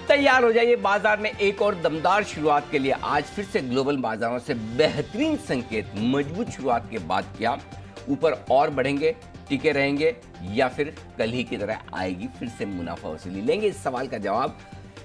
तैयार हो जाइए बाजार में एक और दमदार शुरुआत के लिए। आज फिर से ग्लोबल बाजारों से बेहतरीन संकेत, मजबूत शुरुआत के बाद क्या ऊपर और बढ़ेंगे, टिके रहेंगे या फिर कल ही की तरह आएगी फिर से मुनाफा वसूली? लेंगे इस सवाल का जवाब।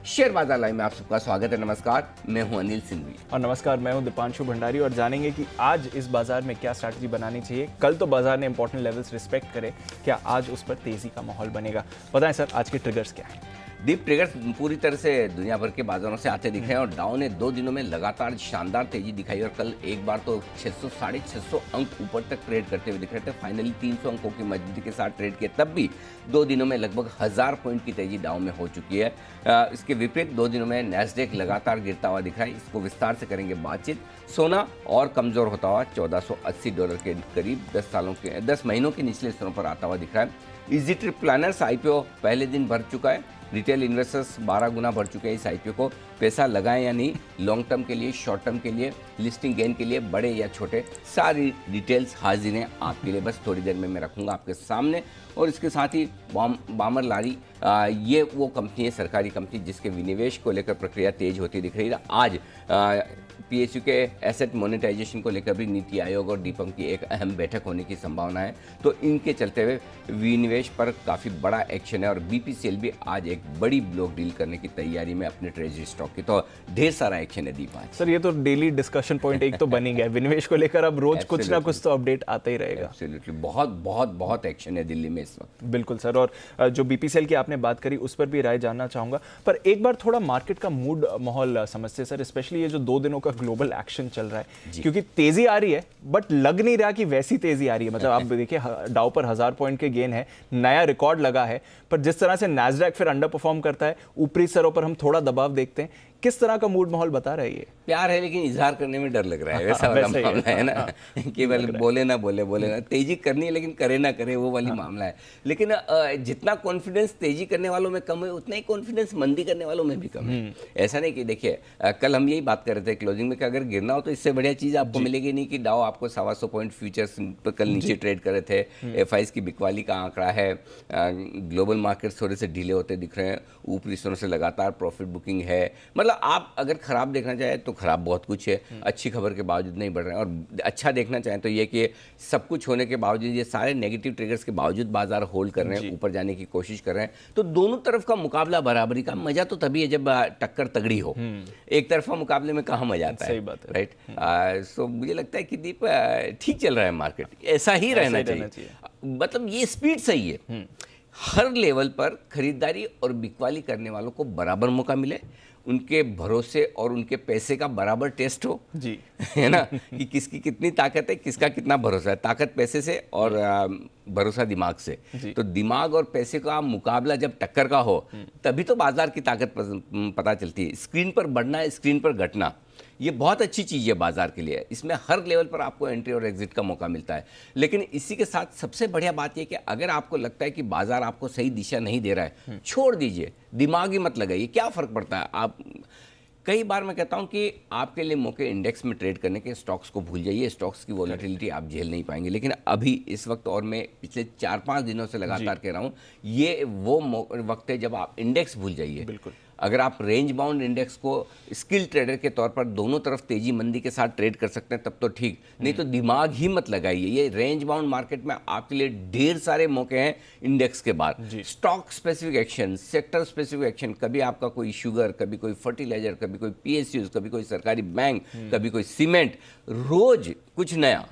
शेयर बाजार लाइव में आप सबका स्वागत है। नमस्कार, मैं हूं अनिल सिंघवी और नमस्कार, मैं हूं दीपांशु भंडारी और जानेंगे कि आज इस बाजार में क्या स्ट्रैटेजी बनानी चाहिए। कल तो बाजार ने इंपॉर्टेंट लेवल्स रिस्पेक्ट करे, क्या आज उस पर तेजी का माहौल बनेगा? बताएं सर, आज के ट्रिगर्स क्या हैं? डीप ट्रिगर्स पूरी तरह से दुनिया भर के बाजारों से आते दिख रहे हैं और डाउ ने 2 दिनों में लगातार शानदार तेजी दिखाई और कल एक बार तो 600 साढ़े 600 अंक ऊपर तक ट्रेड करते हुए दिख रहे थे। फाइनली 300 अंकों की मजबूती के साथ ट्रेड किए, तब भी 2 दिनों में लगभग 1000 पॉइंट की तेजी डाउ में हो चुकी है। इसके विपरीत 2 दिनों में नैस्डैक लगातार गिरता हुआ दिख रहा है। इसको विस्तार से करेंगे बातचीत। सोना और कमजोर होता हुआ $1480 के करीब 10 महीनों के निचले स्तरों पर आता हुआ दिख रहा है। इजी ट्रिप प्लानर्स आईपीओ पहले दिन भर चुका है। रिटेल इन्वेस्टर्स 12 गुना बढ़ चुके हैं इस आईपीओ को। पैसा लगाएं या नहीं, लॉन्ग टर्म के लिए, शॉर्ट टर्म के लिए, लिस्टिंग गेन के लिए, बड़े या छोटे, सारी डिटेल्स हाजिर हैं आपके लिए। बस थोड़ी देर में मैं रखूंगा आपके सामने। और इसके साथ ही बामर लारी, ये वो कंपनी है, सरकारी कंपनी, जिसके विनिवेश को लेकर प्रक्रिया तेज होती दिख रही है। आज पीएसयू के एसेट मोनेटाइजेशन को लेकर भी नीति आयोग और डीपम की एक अहम बैठक होने की संभावना है। तो इनके चलते हुए विनिवेश पर काफ़ी बड़ा एक्शन है और बीपीसीएल भी आज एक बड़ी ब्लॉक डील करने की तैयारी में अपने ट्रेजरी स्टॉक की। तो ढेर सारा एक्शन है दीपा सर। ये तो डेली डिस्कशन पॉइंट एक तो बन ही गया। विनिवेश को लेकर अब रोज कुछ ना कुछ तो अपडेट आता ही रहेगा। एब्सोल्युटली, बहुत बहुत बहुत एक्शन है दिल्ली में इस वक्त। बिल्कुल सर। और जो बीपीसीएल की आपने बात करी उस पर भी राय जानना चाहूंगा, पर एक बार थोड़ा मार्केट का मूड माहौल समझते सर, स्पेशली ये जो 2 दिनों का ग्लोबल एक्शन चल रहा है, क्योंकि तेजी आ रही है बट लग नहीं रहा कि वैसी तेजी आ रही है। मतलब आप देखिए, डाउ पर 1000 पॉइंट के गेन है, नया रिकॉर्ड लगा है, पर जिस तरह से नैस्डैक फिर अंडर परफॉर्म करता है, ऊपरी स्तरों पर हम थोड़ा दबाव देखते हैं। किस तरह का मूड माहौल बता रहा है? ये प्यार है लेकिन इजहार करने में डर लग रहा है, वैसा वाला मामला है ना। केवल बोले ना तेजी करनी है लेकिन करे ना करे, वो वाली मामला है। लेकिन जितना कॉन्फिडेंस तेजी करने वालों में कम है, उतना ही कॉन्फिडेंस मंदी करने वालों में भी कम है। ऐसा नहीं कि देखिए, कल हम यही बात कर रहे थे क्लोजिंग में कि अगर गिरना हो तो इससे बढ़िया चीज आपको मिलेगी नहीं कि डाउ आपको 125 पॉइंट फ्यूचर्स पर कल नीचे ट्रेड कर रहे थे। एफआईज की बिकवाली का आंकड़ा है। ग्लोबल मार्केट थोड़े से ढीले होते दिख रहे हैं, ऊपरी स्तरों से लगातार प्रॉफिट बुकिंग है। मतलब आप अगर खराब देखना चाहें तो खराब बहुत कुछ है, अच्छी खबर के बावजूद नहीं बढ़ रहे हैं। और अच्छा देखना चाहें तो ये कि सब कुछ होने के बावजूद, ये सारे नेगेटिव ट्रिगर्स के बावजूद बाजार होल्ड कर रहे हैं, ऊपर जाने की कोशिश कर रहे हैं। तो दोनों तरफ का मुकाबला बराबरी का मजा तो तभी है जब टक्कर तगड़ी हो। एक तरफा मुकाबले में कहाँ मजा आता है? सही बात है, राइट। सो मुझे लगता है कि दीप ठीक चल रहा है मार्केट, ऐसा ही रहना चाहिए। मतलब ये स्पीड सही है, हर लेवल पर खरीदारी और बिकवाली करने वालों को बराबर मौका मिले, उनके भरोसे और उनके पैसे का बराबर टेस्ट हो जी, है ना, कि किसकी कितनी ताकत है, किसका कितना भरोसा है। ताकत पैसे से और भरोसा दिमाग से। तो दिमाग और पैसे का मुकाबला जब टक्कर का हो, तभी तो बाजार की ताकत पता चलती है। स्क्रीन पर बढ़ना है, स्क्रीन पर घटना, ये बहुत अच्छी चीज़ है बाजार के लिए। इसमें हर लेवल पर आपको एंट्री और एग्जिट का मौका मिलता है। लेकिन इसी के साथ सबसे बढ़िया बात यह कि अगर आपको लगता है कि बाजार आपको सही दिशा नहीं दे रहा है, छोड़ दीजिए, दिमाग ही मत लगाइए, क्या फ़र्क पड़ता है। आप कई बार मैं कहता हूं कि आपके लिए मौके इंडेक्स में ट्रेड करने के, स्टॉक्स को भूल जाइए। स्टॉक्स की वॉलेटिलिटी आप झेल नहीं पाएंगे। लेकिन अभी इस वक्त, और मैं पिछले 4-5 दिनों से लगातार कह रहा हूं, ये वो वक्त है जब आप इंडेक्स भूल जाइए। बिल्कुल। अगर आप रेंज बाउंड इंडेक्स को स्किल ट्रेडर के तौर पर दोनों तरफ तेजी मंदी के साथ ट्रेड कर सकते हैं तब तो ठीक, नहीं तो दिमाग ही मत लगाइए। ये रेंज बाउंड मार्केट में आपके लिए ढेर सारे मौके हैं इंडेक्स के बाद। Stock specific action, sector specific action, कभी आपका कोई शुगर, कभी कोई फर्टिलाइजर, कभी कोई पीएसयूज, कभी कोई सरकारी बैंक, कभी कोई सीमेंट, रोज कुछ नया।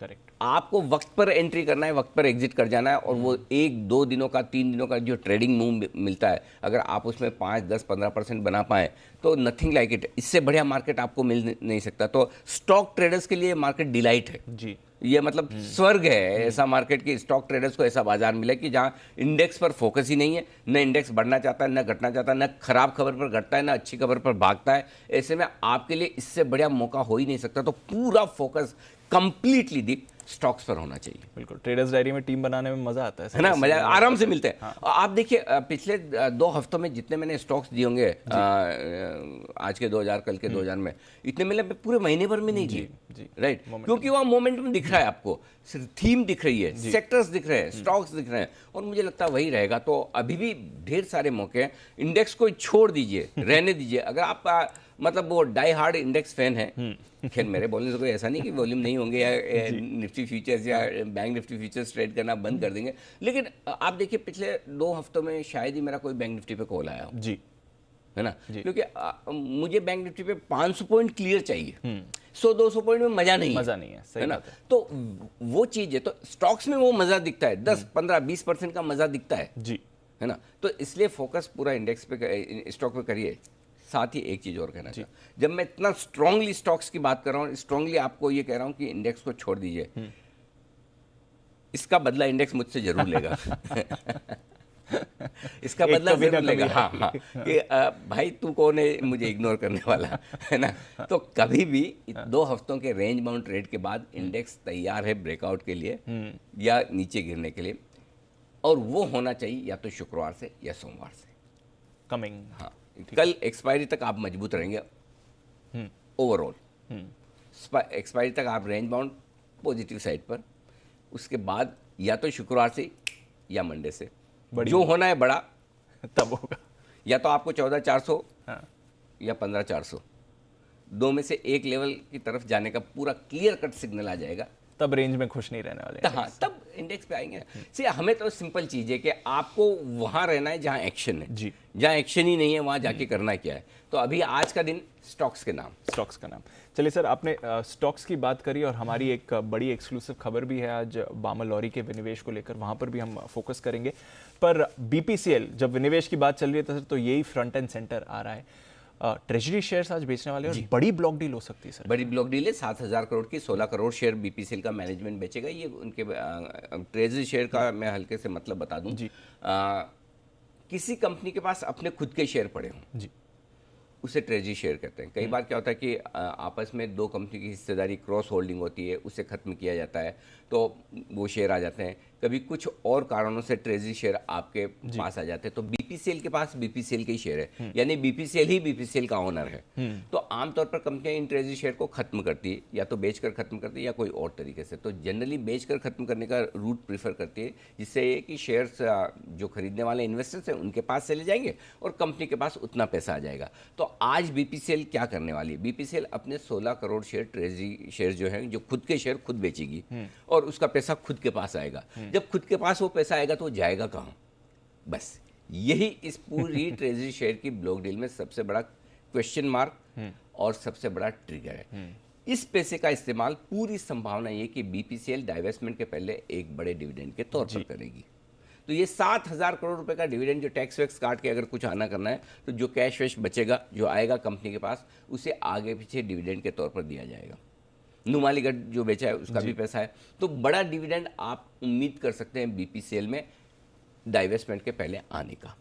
करेक्ट। आपको वक्त पर एंट्री करना है, वक्त पर एग्जिट कर जाना है। और वो 1-2 दिनों का, 3 दिनों का जो ट्रेडिंग मूव मिलता है, अगर आप उसमें 5, 10, 15% बना पाएँ तो नथिंग लाइक इट। इससे बढ़िया मार्केट आपको मिल नहीं सकता। तो स्टॉक ट्रेडर्स के लिए मार्केट डिलाइट है जी, ये मतलब स्वर्ग है ऐसा मार्केट की। स्टॉक ट्रेडर्स को ऐसा बाजार मिले कि जहां इंडेक्स पर फोकस ही नहीं है, न इंडेक्स बढ़ना चाहता है, न घटना चाहता है, न खराब खबर पर घटता है, न अच्छी खबर पर भागता है। ऐसे में आपके लिए इससे बढ़िया मौका हो ही नहीं सकता। तो पूरा फोकस कंप्लीटली दी स्टॉक्स पर होना चाहिए। बिल्कुल, ट्रेडर्स डायरी में टीम बनाने में मजा आता है ना, मजा आराम से मिलते हैं। आप देखिए पिछले 2 हफ्तों में जितने मैंने स्टॉक्स दिए होंगे, आज के 2000 कल के 2000 में, इतने मिले पूरे महीने भर में नहीं दिए, राइट, क्योंकि वहाँ मोमेंटम दिख रहा है आपको, थीम दिख रही है, सेक्टर्स दिख रहे हैं, स्टॉक्स दिख रहे हैं, और मुझे लगता है वही रहेगा। तो अभी भी ढेर सारे मौके हैं, इंडेक्स को छोड़ दीजिए, रहने दीजिए। अगर आप मतलब वो डाई हार्ड इंडेक्स फैन है, खैर मेरे बोलने से कोई ऐसा नहीं कि वॉल्यूम नहीं होंगे या निफ्टी फ्यूचर्स या बैंक निफ्टी फ्यूचर्स ट्रेड करना बंद कर देंगे, लेकिन आप देखिए पिछले 2 हफ्तों में शायद ही मेरा कोई बैंक निफ्टी पे कॉल आया हो, जी, है ना, क्योंकि मुझे बैंक निफ्टी पे 500 पॉइंट क्लियर चाहिए, 100-200 पॉइंट में मजा नहीं है, सही है ना। बात है। तो वो चीज है, तो स्टॉक्स में वो मजा दिखता है, 10-15-20% का मजा दिखता है जी, है ना। तो इसलिए फोकस पूरा इंडेक्स पे, स्टॉक पे करिए। साथ ही एक चीज और कहना चाहता हूं, जब मैं इतना स्ट्रांगली स्टॉक्स की बात कर रहा हूं, स्ट्रांगली आपको ये कह रहा हूं कि इंडेक्स को छोड़ दीजिए, इसका बदला इंडेक्स मुझसे जरूर लेगा। इसका बदला जरूर लेगा। हाँ, कि भाई तू कौन है मुझे इग्नोर करने वाला, है ना। तो कभी भी 2 हफ्तों के रेंज बाउंड ट्रेड के बाद इंडेक्स तैयार है ब्रेकआउट के लिए या नीचे गिरने के लिए, और वो होना चाहिए या तो शुक्रवार से या सोमवार से कमिंग। हाँ, कल एक्सपायरी तक आप मजबूत रहेंगे ओवरऑल। एक्सपायरी तक आप रेंज बाउंड पॉजिटिव साइड पर, उसके बाद या तो शुक्रवार से या मंडे से जो होना है बड़ा तब होगा, या तो आपको 14,400 हाँ, या 15,400, दो में से एक लेवल की तरफ जाने का पूरा क्लियर कट सिग्नल आ जाएगा, तब रेंज में खुश नहीं रहने वाले। हाँ, तब इंडेक्स पे आएंगे। सी हमें तो सिंपल चीज है कि आपको वहां रहना है जहां एक्शन है जी, जहां एक्शन ही नहीं है वहां जाके करना क्या है। तो अभी आज का दिन स्टॉक्स के नाम, स्टॉक्स का नाम। चलिए सर, आपने स्टॉक्स की बात करी और हमारी एक बड़ी एक्सक्लूसिव खबर भी है आज बामल लॉरी के विनिवेश को लेकर, वहां पर भी हम फोकस करेंगे। पर बीपीसीएल, जब विनिवेश की बात चल रही है तो यही फ्रंट एंड सेंटर आ रहा है। ट्रेजरी शेयर्स आज बेचने वाले और बड़ी ब्लॉक डील हो सकती है सर। बड़ी ब्लॉक डील है, 7,000 करोड़ की, 16 करोड़ शेयर बीपीसीएल का मैनेजमेंट बेचेगा। ये उनके ट्रेजरी शेयर का मैं हल्के से मतलब बता दूं जी। किसी कंपनी के पास अपने खुद के शेयर पड़े हों जी, उसे ट्रेजरी शेयर कहते हैं। कई बार क्या होता है कि आपस में 2 कंपनी की हिस्सेदारी क्रॉस होल्डिंग होती है, उसे खत्म किया जाता है तो वो शेयर आ जाते हैं। कभी कुछ और कारणों से ट्रेजरी शेयर आपके पास आ जाते हैं, तो बीपीसीएल के पास बीपीसीएल के ही शेयर है, यानी बीपीसीएल ही बीपीसीएल का ओनर है। तो आमतौर पर कंपनियां इन ट्रेजरी शेयर को खत्म करती है, या तो बेचकर खत्म करती है या कोई और तरीके से। तो जनरली बेचकर खत्म करने का रूट प्रीफर करती है, जिससे ये कि शेयर्स जो खरीदने वाले इन्वेस्टर्स हैं उनके पास चले जाएंगे और कंपनी के पास उतना पैसा आ जाएगा। तो आज बीपीसीएल क्या करने वाली है, बीपीसीएल अपने 16 करोड़ शेयर ट्रेजरी शेयर जो है, जो खुद के शेयर खुद बेचेगी और उसका पैसा खुद के पास आएगा। जब खुद के पास वो पैसा आएगा तो जाएगा कहाँ, बस यही इस पूरी ट्रेजरी शेयर की ब्लॉक डील में सबसे बड़ा क्वेश्चन मार्क और सबसे बड़ा ट्रिगर है। इस पैसे का इस्तेमाल पूरी संभावना ये कि बीपीसीएल डाइवेस्टमेंट के पहले एक बड़े डिविडेंड के तौर पर करेगी। तो ये 7,000 करोड़ रुपए का डिविडेंड, जो टैक्स वैक्स काट के अगर कुछ आना करना है, तो जो कैश वैश बचेगा, जो आएगा कंपनी के पास, उसे आगे पीछे डिविडेंड के तौर पर दिया जाएगा। नुमालीगढ़ जो बेचा है उसका भी पैसा है, तो बड़ा डिविडेंड आप उम्मीद कर सकते हैं बीपीसीएल में डाइवेस्टमेंट के पहले आने का।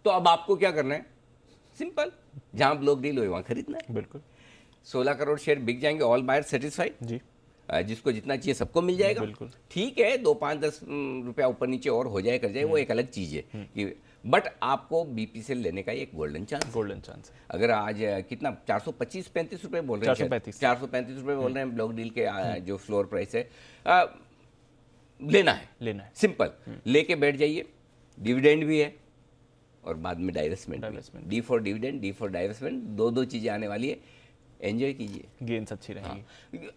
तो अब आपको क्या करना है, सिंपल, जहां ब्लॉक डील हुई वहां खरीदना है। बिल्कुल, 16 करोड़ शेयर बिक जाएंगे, ऑल बायर सेटिस्फाइड जी, जिसको जितना चाहिए सबको मिल जाएगा। बिल्कुल, ठीक है, 2-5-10 रुपया ऊपर नीचे और हो जाए कर जाए, वो एक अलग चीज है कि, बट आपको बीपीसीएल लेने का एक गोल्डन चांस है। अगर आज कितना 425-35 रुपए बोल रहे हैं, 435 रुपए बोल रहे हैं ब्लॉक डील के जो फ्लोर प्राइस है, लेना है सिंपल, लेके बैठ जाइए। डिविडेंड भी है और बाद में divestment, D for dividend, D for divestment, दो चीजें आने वाली है, एंजॉय कीजिए, गेन्स अच्छी रहेंगी। हाँ।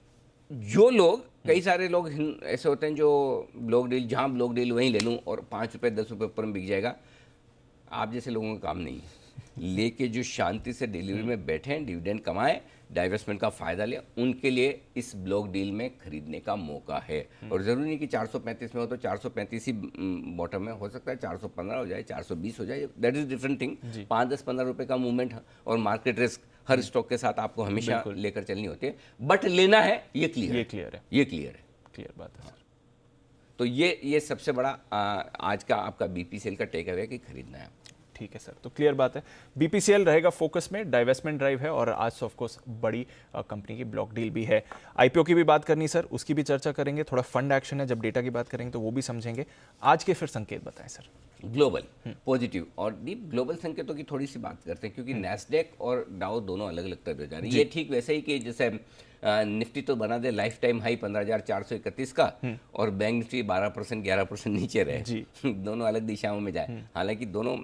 जो लोग, कई सारे लोग ऐसे होते हैं जो ब्लॉक डील, जहां ब्लॉक डील वहीं ले लूं और 5 रुपए 10 रुपए ऊपर में बिक जाएगा, आप जैसे लोगों का काम नहीं है। लेके जो शांति से डिलीवरी में बैठे हैं, डिविडेंड कमाए, डाइवेस्टमेंट का फायदा ले, उनके लिए इस ब्लॉक डील में खरीदने का मौका है। और जरूरी नहीं कि 435 में हो तो 435 ही बॉटम में, हो सकता है 415 हो जाए, 420 हो जाए, दैट इज डिफरेंट थिंग। 5-10-15 रुपए का मूवमेंट और मार्केट रिस्क हर स्टॉक के साथ आपको हमेशा लेकर चलनी होती है, बट लेना है, ये क्लियर है, क्लियर बात है। तो ये सबसे बड़ा आज का आपका बीपीसीएल का टेक अवे कि खरीदना है। ठीक है सर, तो क्लियर बात है, बीपीसीएल रहेगा फोकस में, डाइवेस्टमेंट ड्राइव है और आज ऑफ कोर्स बड़ी कंपनी की ब्लॉक डील भी है। आईपीओ की भी बात करनी सर, उसकी भी चर्चा करेंगे, थोड़ा फंड एक्शन है, जब डेटा की बात करेंगे तो वो भी समझेंगे। आज के फिर संकेत बताएं सर। ग्लोबल पॉजिटिव और डीप ग्लोबल संकेतों की थोड़ी सी बात करते हैं, क्योंकि नैस्डैक और डाउ दोनों अलग अलग तरह जा रही है। ये ठीक वैसे ही कि जैसे निफ्टी तो बना दे लाइफ टाइम हाई 15,431 का, और बैंक निफ्टी 12% 11% नीचे रहे जी। दोनों अलग दिशाओं में जाए। हालांकि दोनों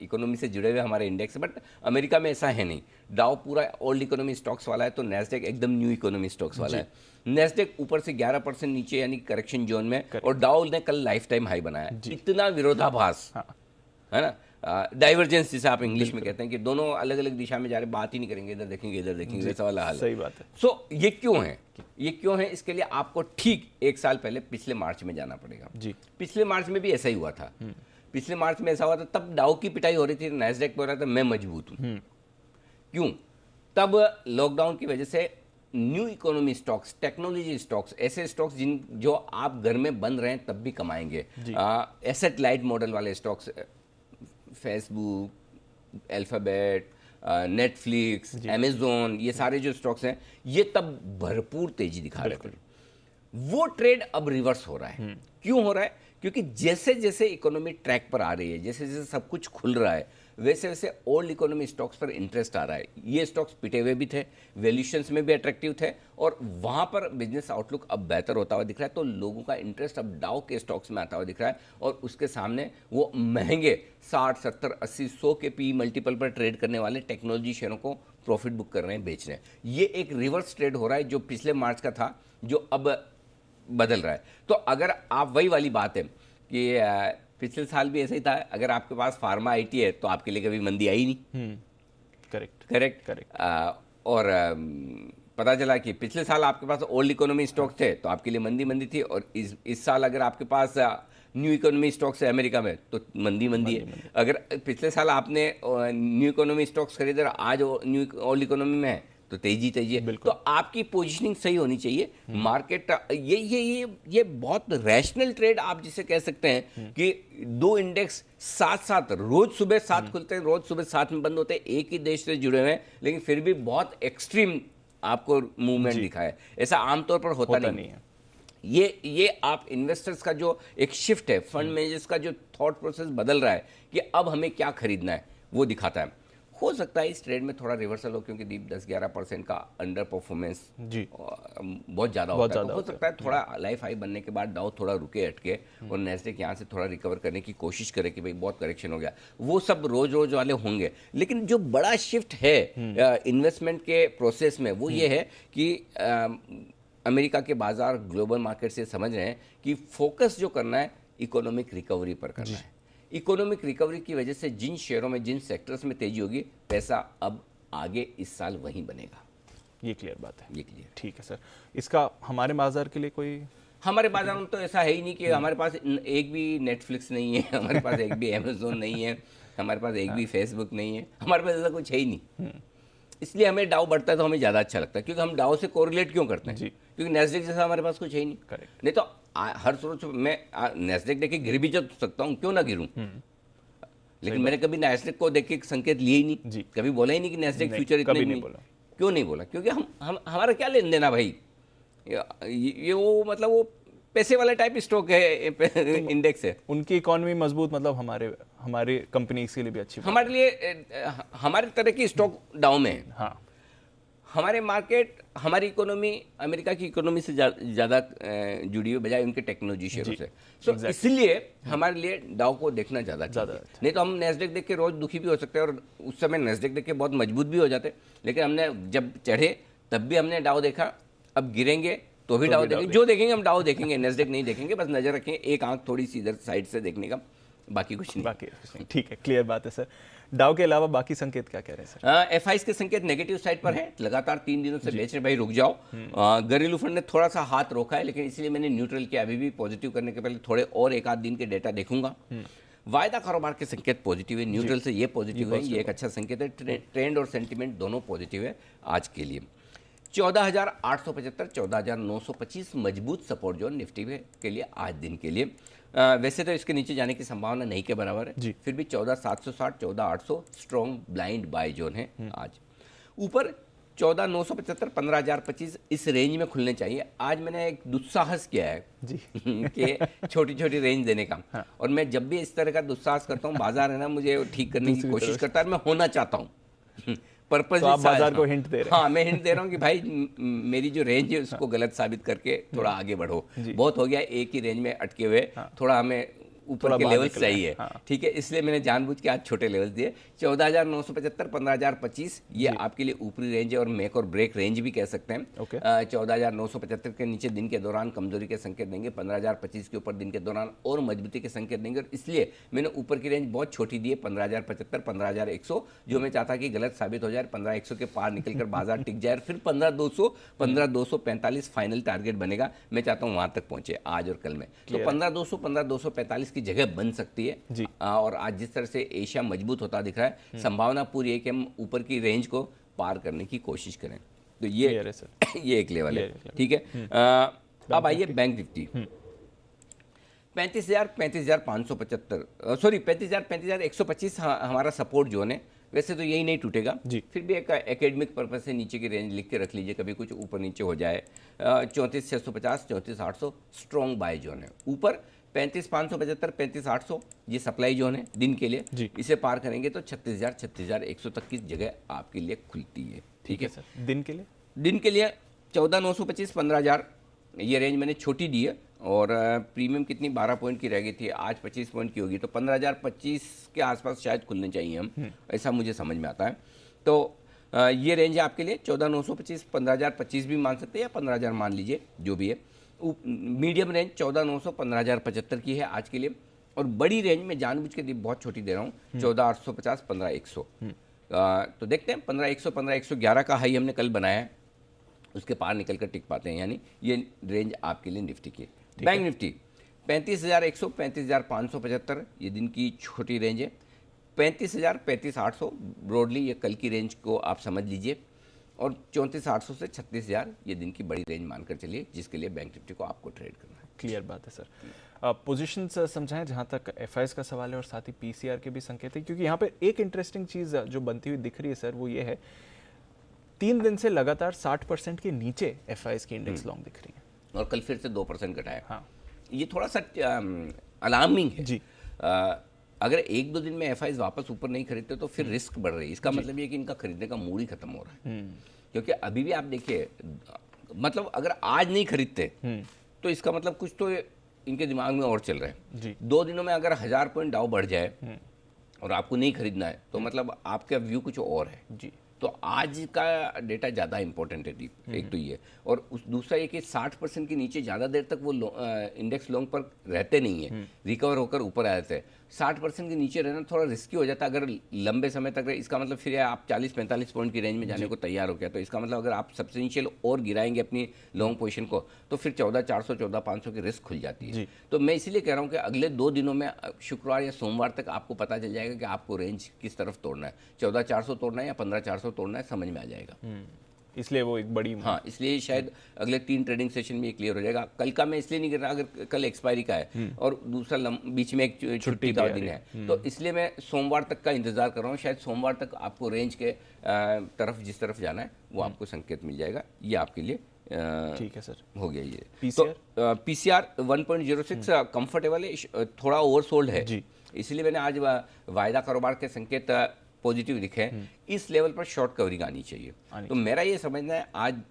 इकोनॉमी से जुड़े हुए हमारे इंडेक्स, बट अमेरिका में ऐसा है नहीं। डाउ पूरा ओल्ड इकोनॉमी स्टॉक्स वाला है, तो नैस्डैक एकदम न्यू इकोनॉमी स्टॉक्स वाला है। नैस्डैक ऊपर से 11% नीचे यानी करेक्शन जोन में, और डाउ ने कल लाइफ टाइम हाई बनाया। इतना विरोधाभास है ना, डाइवर्जेंस जिसे आप इंग्लिश में कहते हैं, कि दोनों अलग अलग दिशा में जा रहे, बात ही नहीं करेंगे, इधर देखेंगे इधर देखेंगे, वैसा वाला हाल है। सही बात है। सो ये क्यों है, ये क्यों है, इसके लिए आपको ठीक एक साल पहले पिछले मार्च में जाना पड़ेगा जी। पिछले मार्च में भी ऐसा ही हुआ था। पिछले मार्च में ऐसा हुआ था, तब डाउ की पिटाई हो रही थी, नैस्डैक पे हो रहा था मैं मजबूत हूं। क्यों? तब लॉकडाउन की वजह से new economy stocks, technology stocks, ऐसे स्टॉक्स जो आप घर में बंद रहे हैं तब भी कमाएंगे, एसेट लाइट मॉडल वाले stocks, Facebook, alphabet, Netflix, Amazon, ये सारे जो स्टॉक्स हैं, ये तब भरपूर तेजी दिखा रहे थे। वो ट्रेड अब रिवर्स हो रहा है। क्यों हो रहा है? क्योंकि जैसे जैसे इकोनॉमी ट्रैक पर आ रही है, जैसे जैसे सब कुछ खुल रहा है, वैसे वैसे ओल्ड इकोनॉमी स्टॉक्स पर इंटरेस्ट आ रहा है। ये स्टॉक्स पिटे हुए भी थे, वैल्यूएशंस में भी अट्रैक्टिव थे, और वहां पर बिजनेस आउटलुक अब बेहतर होता हुआ दिख रहा है। तो लोगों का इंटरेस्ट अब डाउ के स्टॉक्स में आता हुआ दिख रहा है, और उसके सामने वो महंगे 60, 70, 80, 100 के पी मल्टीपल पर ट्रेड करने वाले टेक्नोलॉजी शेयरों को प्रॉफिट बुक कर रहे हैं, बेच रहे हैं। ये एक रिवर्स ट्रेड हो रहा है, जो पिछले मार्च का था, जो अब बदल रहा है। तो अगर आप, वही वाली बात है कि पिछले साल भी ऐसा ही था, अगर आपके पास फार्मा आईटी है तो आपके लिए कभी मंदी आई नहीं। करेक्ट। और पता चला कि पिछले साल आपके पास ओल्ड इकोनॉमी स्टॉक्स थे तो आपके लिए मंदी थी, और इस साल अगर आपके पास न्यू इकोनॉमी स्टॉक्स है अमेरिका में तो मंदी है। अगर पिछले साल आपने न्यू इकोनॉमी स्टॉक्स खरीदे और आज न्यू ओल्ड इकोनॉमी में है तो तेजी है। तो आपकी पोजीशनिंग सही होनी चाहिए। मार्केट ये बहुत रैशनल ट्रेड आप जिसे कह सकते हैं, कि दो इंडेक्स साथ साथ रोज सुबह 7 खुलते हैं, रोज सुबह 7 में बंद होते हैं, एक ही देश से जुड़े हुए हैं, लेकिन फिर भी बहुत एक्सट्रीम आपको मूवमेंट दिखा है। ऐसा आमतौर पर होता नहीं है। ये आप इन्वेस्टर्स का जो एक शिफ्ट है, फंड मैनेजर्स का जो थॉट प्रोसेस बदल रहा है कि अब हमें क्या खरीदना है, वो दिखाता है। हो सकता है इस ट्रेड में थोड़ा रिवर्सल हो, क्योंकि 10-11% का अंडर परफॉर्मेंस बहुत ज़्यादा होता है। तो हो सकता है थोड़ा लाइफ हाई बनने के बाद डाउ थोड़ा रुके अटके, और नैस्डैक यहाँ से थोड़ा रिकवर करने की कोशिश करे कि भाई बहुत करेक्शन हो गया। वो सब रोज वाले होंगे, लेकिन जो बड़ा शिफ्ट है इन्वेस्टमेंट के प्रोसेस में, वो ये है कि अमेरिका के बाजार ग्लोबल मार्केट से समझ रहे हैं कि फोकस जो करना है इकोनॉमिक रिकवरी पर करना है। इकोनॉमिक रिकवरी की वजह से जिन शेयरों में, जिन सेक्टर्स में तेजी होगी, पैसा अब आगे इस साल वहीं बनेगा। ये क्लियर बात है। ये क्लियर, ठीक है सर। इसका हमारे बाजार के लिए कोई, हमारे बाजार में तो ऐसा है ही नहीं कि हमारे पास एक भी नेटफ्लिक्स नहीं है, हमारे पास एक भी अमेजोन नहीं है, हमारे पास एक भी फेसबुक नहीं है, हमारे पास ऐसा कुछ है ही नहीं। इसलिए हमें डाउ बढ़ता है तो हमें ज़्यादा अच्छा लगता है, क्योंकि हम डाउ से कोरिलेट क्यों करते हैं? क्योंकि नैस्डैक जैसा हमारे पास कुछ है ही नहीं। करेक्ट। नहीं तो हर रोज मैं नैस्डैक देख के गिर भी जा सकता हूँ, क्यों ना गिरूं, लेकिन मैंने कभी नैस्डैक को देख के संकेत लिए ही नहीं, कभी बोला ही नहीं कि नैस्डैक फ्यूचर इतने नहीं बोला। क्यों नहीं बोला? क्योंकि हम हमारा क्या लेन देना भाई, ये वो मतलब वो पैसे वाला टाइप स्टॉक है, इंडेक्स है। उनकी इकोनॉमी मजबूत, मतलब हमारे कंपनीज के लिए भी अच्छी, हमारे लिए हमारे तरह की स्टॉक डाउन में है। हाँ, हमारे मार्केट, हमारी इकोनॉमी अमेरिका की इकोनॉमी से ज़्यादा जुड़ी हुई, बजाय उनके टेक्नोलॉजी शेयरों से। सो इसलिए हमारे लिए डाउ को देखना ज़्यादा नहीं तो हम नैस्डैक देख के रोज दुखी भी हो सकते हैं, और उस समय नैस्डैक देख के बहुत मजबूत भी हो जाते। लेकिन हमने जब चढ़े तब भी हमने डाउ देखा, अब गिरेंगे तो भी डाउ देखेंगे, जो देखेंगे हम डाउ देखेंगे, नैस्डैक नहीं देखेंगे। बस नजर रखें, एक आंख थोड़ी सी इधर साइड से देखने का, बाकी कुछ नहीं। ठीक है, क्लियर बात है सर। डाउ के अलावा बाकी संकेत क्या कह रहे हैं सर? एफआईज के संकेत नेगेटिव साइड पर है, लगातार 3 दिनों से बेच रहे, भाई रुक जाओ। घरेलू फंड ने थोड़ा सा हाथ रोका है, लेकिन इसलिए मैंने न्यूट्रल किया। अभी भी पॉजिटिव करने के पहले थोड़े और एक आध दिन के डेटा देखूंगा। वायदा कारोबार के संकेत पॉजिटिव है, न्यूट्रल से ये पॉजिटिव है, ये एक अच्छा संकेत है। ट्रेंड और सेंटिमेंट दोनों पॉजिटिव है आज के लिए। 14,875, 14,925 मजबूत सपोर्ट जोन निफ्टी के लिए आज दिन के लिए। वैसे तो इसके नीचे जाने की संभावना नहीं के बराबर है, फिर भी 14,760 14,800 स्ट्रॉन्ग ब्लाइंड बाय जोन है आज। ऊपर 14,975 15,025 इस रेंज में खुलने चाहिए। आज मैंने एक दुस्साहस किया है जी कि छोटी छोटी रेंज देने का। हाँ। और मैं जब भी इस तरह का दुस्साहस करता हूँ, बाजार है ना मुझे ठीक करने की कोशिश करता है, मैं होना चाहता हूँ पर्पज। तो आप बाजार को हिंट दे रहे हैं। हाँ, मैं हिंट दे रहा हूँ कि भाई मेरी जो रेंज है उसको गलत साबित करके थोड़ा आगे बढ़ो। बहुत हो गया एक ही रेंज में अटके हुए, थोड़ा हमें ऊपर के लेवल्स चाहिए। ठीक है, इसलिए मैंने जानबूझ के आज छोटे लेवल्स दिए। 14,975 15,025 ये आपके लिए ऊपरी रेंज है और मेक और ब्रेक रेंज भी कह सकते हैं। 14,975 के नीचे दिन के दौरान कमजोरी के संकेत देंगे, 15,025 के ऊपर दिन के दौरान और मजबूती के संकेत देंगे। और इसलिए मैंने ऊपर की रेंज बहुत छोटी दी है, 15,075 15,100, जो मैं चाहता कि गलत साबित हो जाए, 15,100 के पार निकलकर बाजार टिक जाए, फिर 15,200 15,245 फाइनल टारगेट बनेगा। मैं चाहता हूँ वहां तक पहुंचे आज और कल में। तो 15,200 15,245 की जगह बन सकती है जी। और आज जिस तरह से एशिया मजबूत होता दिख रहा है, संभावना पूरी है कि हम ऊपर की रेंज को पार करने की कोशिश करें। तो ये ये एक लेवल है। ठीक है, अब आइए बैंक निफ्टी। 35,000 35,575 सॉरी 35,000 35,125 हमारा सपोर्ट जोन है। वैसे तो यही नहीं टूटेगा, फिर भी एक एकेडमिक पर्पज से नीचे की रेंज लिख के रख लीजिए, कभी कुछ ऊपर नीचे हो जाए। 34,650 34,800 स्ट्रॉन्ग बाय जोन है। ऊपर 35,575 35,800 ये सप्लाई जोन है दिन के लिए। इसे पार करेंगे तो 36,000 36,100 तक की जगह आपके लिए खुलती है। ठीक है सर, दिन के लिए 14,925 15,000 ये रेंज मैंने छोटी दी है। और प्रीमियम कितनी 12 पॉइंट की रह गई थी, आज 25 पॉइंट की होगी, तो 15,025 के आसपास शायद खुलने चाहिए हम, ऐसा मुझे समझ में आता है। तो ये रेंज है आपके लिए 14,925 15,025 भी मान सकते हैं या 15,000 मान लीजिए, जो भी है। मीडियम रेंज 14,900 15,075 की है आज के लिए। और बड़ी रेंज में जानबूझ के बहुत छोटी दे रहा हूँ, 14,850 15,100। तो देखते हैं 15,100 15,111 का हाई हमने कल बनाया है, उसके पार निकल कर टिक पाते हैं, यानी ये रेंज आपके लिए निफ्टी की। बैंक निफ्टी 35,100 35,575 ये दिन की छोटी रेंज है। 35,000 35,800 ब्रॉडली ये कल की रेंज को आप समझ लीजिए। और 34,800 से 36,000 ये दिन की बड़ी रेंज मानकर चलिए, जिसके लिए बैंक निफ्टी को आपको ट्रेड करना है। क्लियर बात है सर। पोजीशंस समझाएं जहां तक एफआईएस का सवाल है और साथ ही पीसीआर के भी संकेत है, क्योंकि यहाँ पे एक इंटरेस्टिंग चीज़ जो बनती हुई दिख रही है सर, वो ये है 3 दिन से लगातार 60% के नीचे एफआईएस की इंडेक्स लॉन्ग दिख रही है और कल फिर से 2% घटा है। हाँ, ये थोड़ा सा अलार्मिंग है जी। अगर 1-2 दिन में एफआईएस वापस ऊपर नहीं खरीदते तो फिर रिस्क बढ़ रही है। इसका मतलब ये कि इनका खरीदने का मूड ही खत्म हो रहा है। क्योंकि अभी भी आप देखिए, मतलब अगर आज नहीं खरीदते तो इसका मतलब कुछ तो इनके दिमाग में और चल रहा है। 2 दिनों में अगर 1000 पॉइंट डाउ बढ़ जाए और आपको नहीं खरीदना है तो मतलब आपका व्यू कुछ और है जी। तो आज का डेटा ज़्यादा इंपॉर्टेंट है दीप, एक तो ये। और उस दूसरा ये कि 60% के नीचे ज़्यादा देर तक वो इंडेक्स लॉन्ग पर रहते नहीं है, रिकवर होकर ऊपर आ जाते हैं। 60% के नीचे रहना थोड़ा रिस्की हो जाता है अगर लंबे समय तक रहे। इसका मतलब फिर आप 40-45 पॉइंट की रेंज में जाने को तैयार हो गया, तो इसका मतलब अगर आप सब्सटेंशियल और गिराएंगे अपनी लॉन्ग पोजीशन को तो फिर 14,400 14,500 की रिस्क खुल जाती है। तो मैं इसीलिए कह रहा हूँ कि अगले 2 दिनों में शुक्रवार या सोमवार तक आपको पता चल जाएगा कि आपको रेंज किस तरफ तोड़ना है, 14,400 तोड़ना है या 15,400 तोड़ना है, समझ में आ जाएगा। इसलिए वो एक बड़ी, हाँ, इसलिए शायद अगले 3 ट्रेडिंग सेशन में ये क्लियर हो जाएगा। कल का मैं इसलिए नहीं कर रहा, अगर कल एक्सपायरी का है और दूसरा बीच में एक छुट्टी का दिन है, तो इसलिए मैं सोमवार तक का इंतजार कर रहा हूँ। शायद सोमवार तक आपको रेंज के तरफ जिस तरफ जाना है वो आपको संकेत मिल जाएगा। ये आपके लिए ठीक है सर, हो गया ये। तो पीसीआर 1.06 कंफर्टेबल है, थोड़ा ओवरसोल्ड है जी। इसलिए मैंने आज वायदा कारोबार के संकेत पॉजिटिव दिखे हैं। इस लेवल पर शॉर्ट कवरिंग आनी चाहिए। तो मेरा ये समझना है आज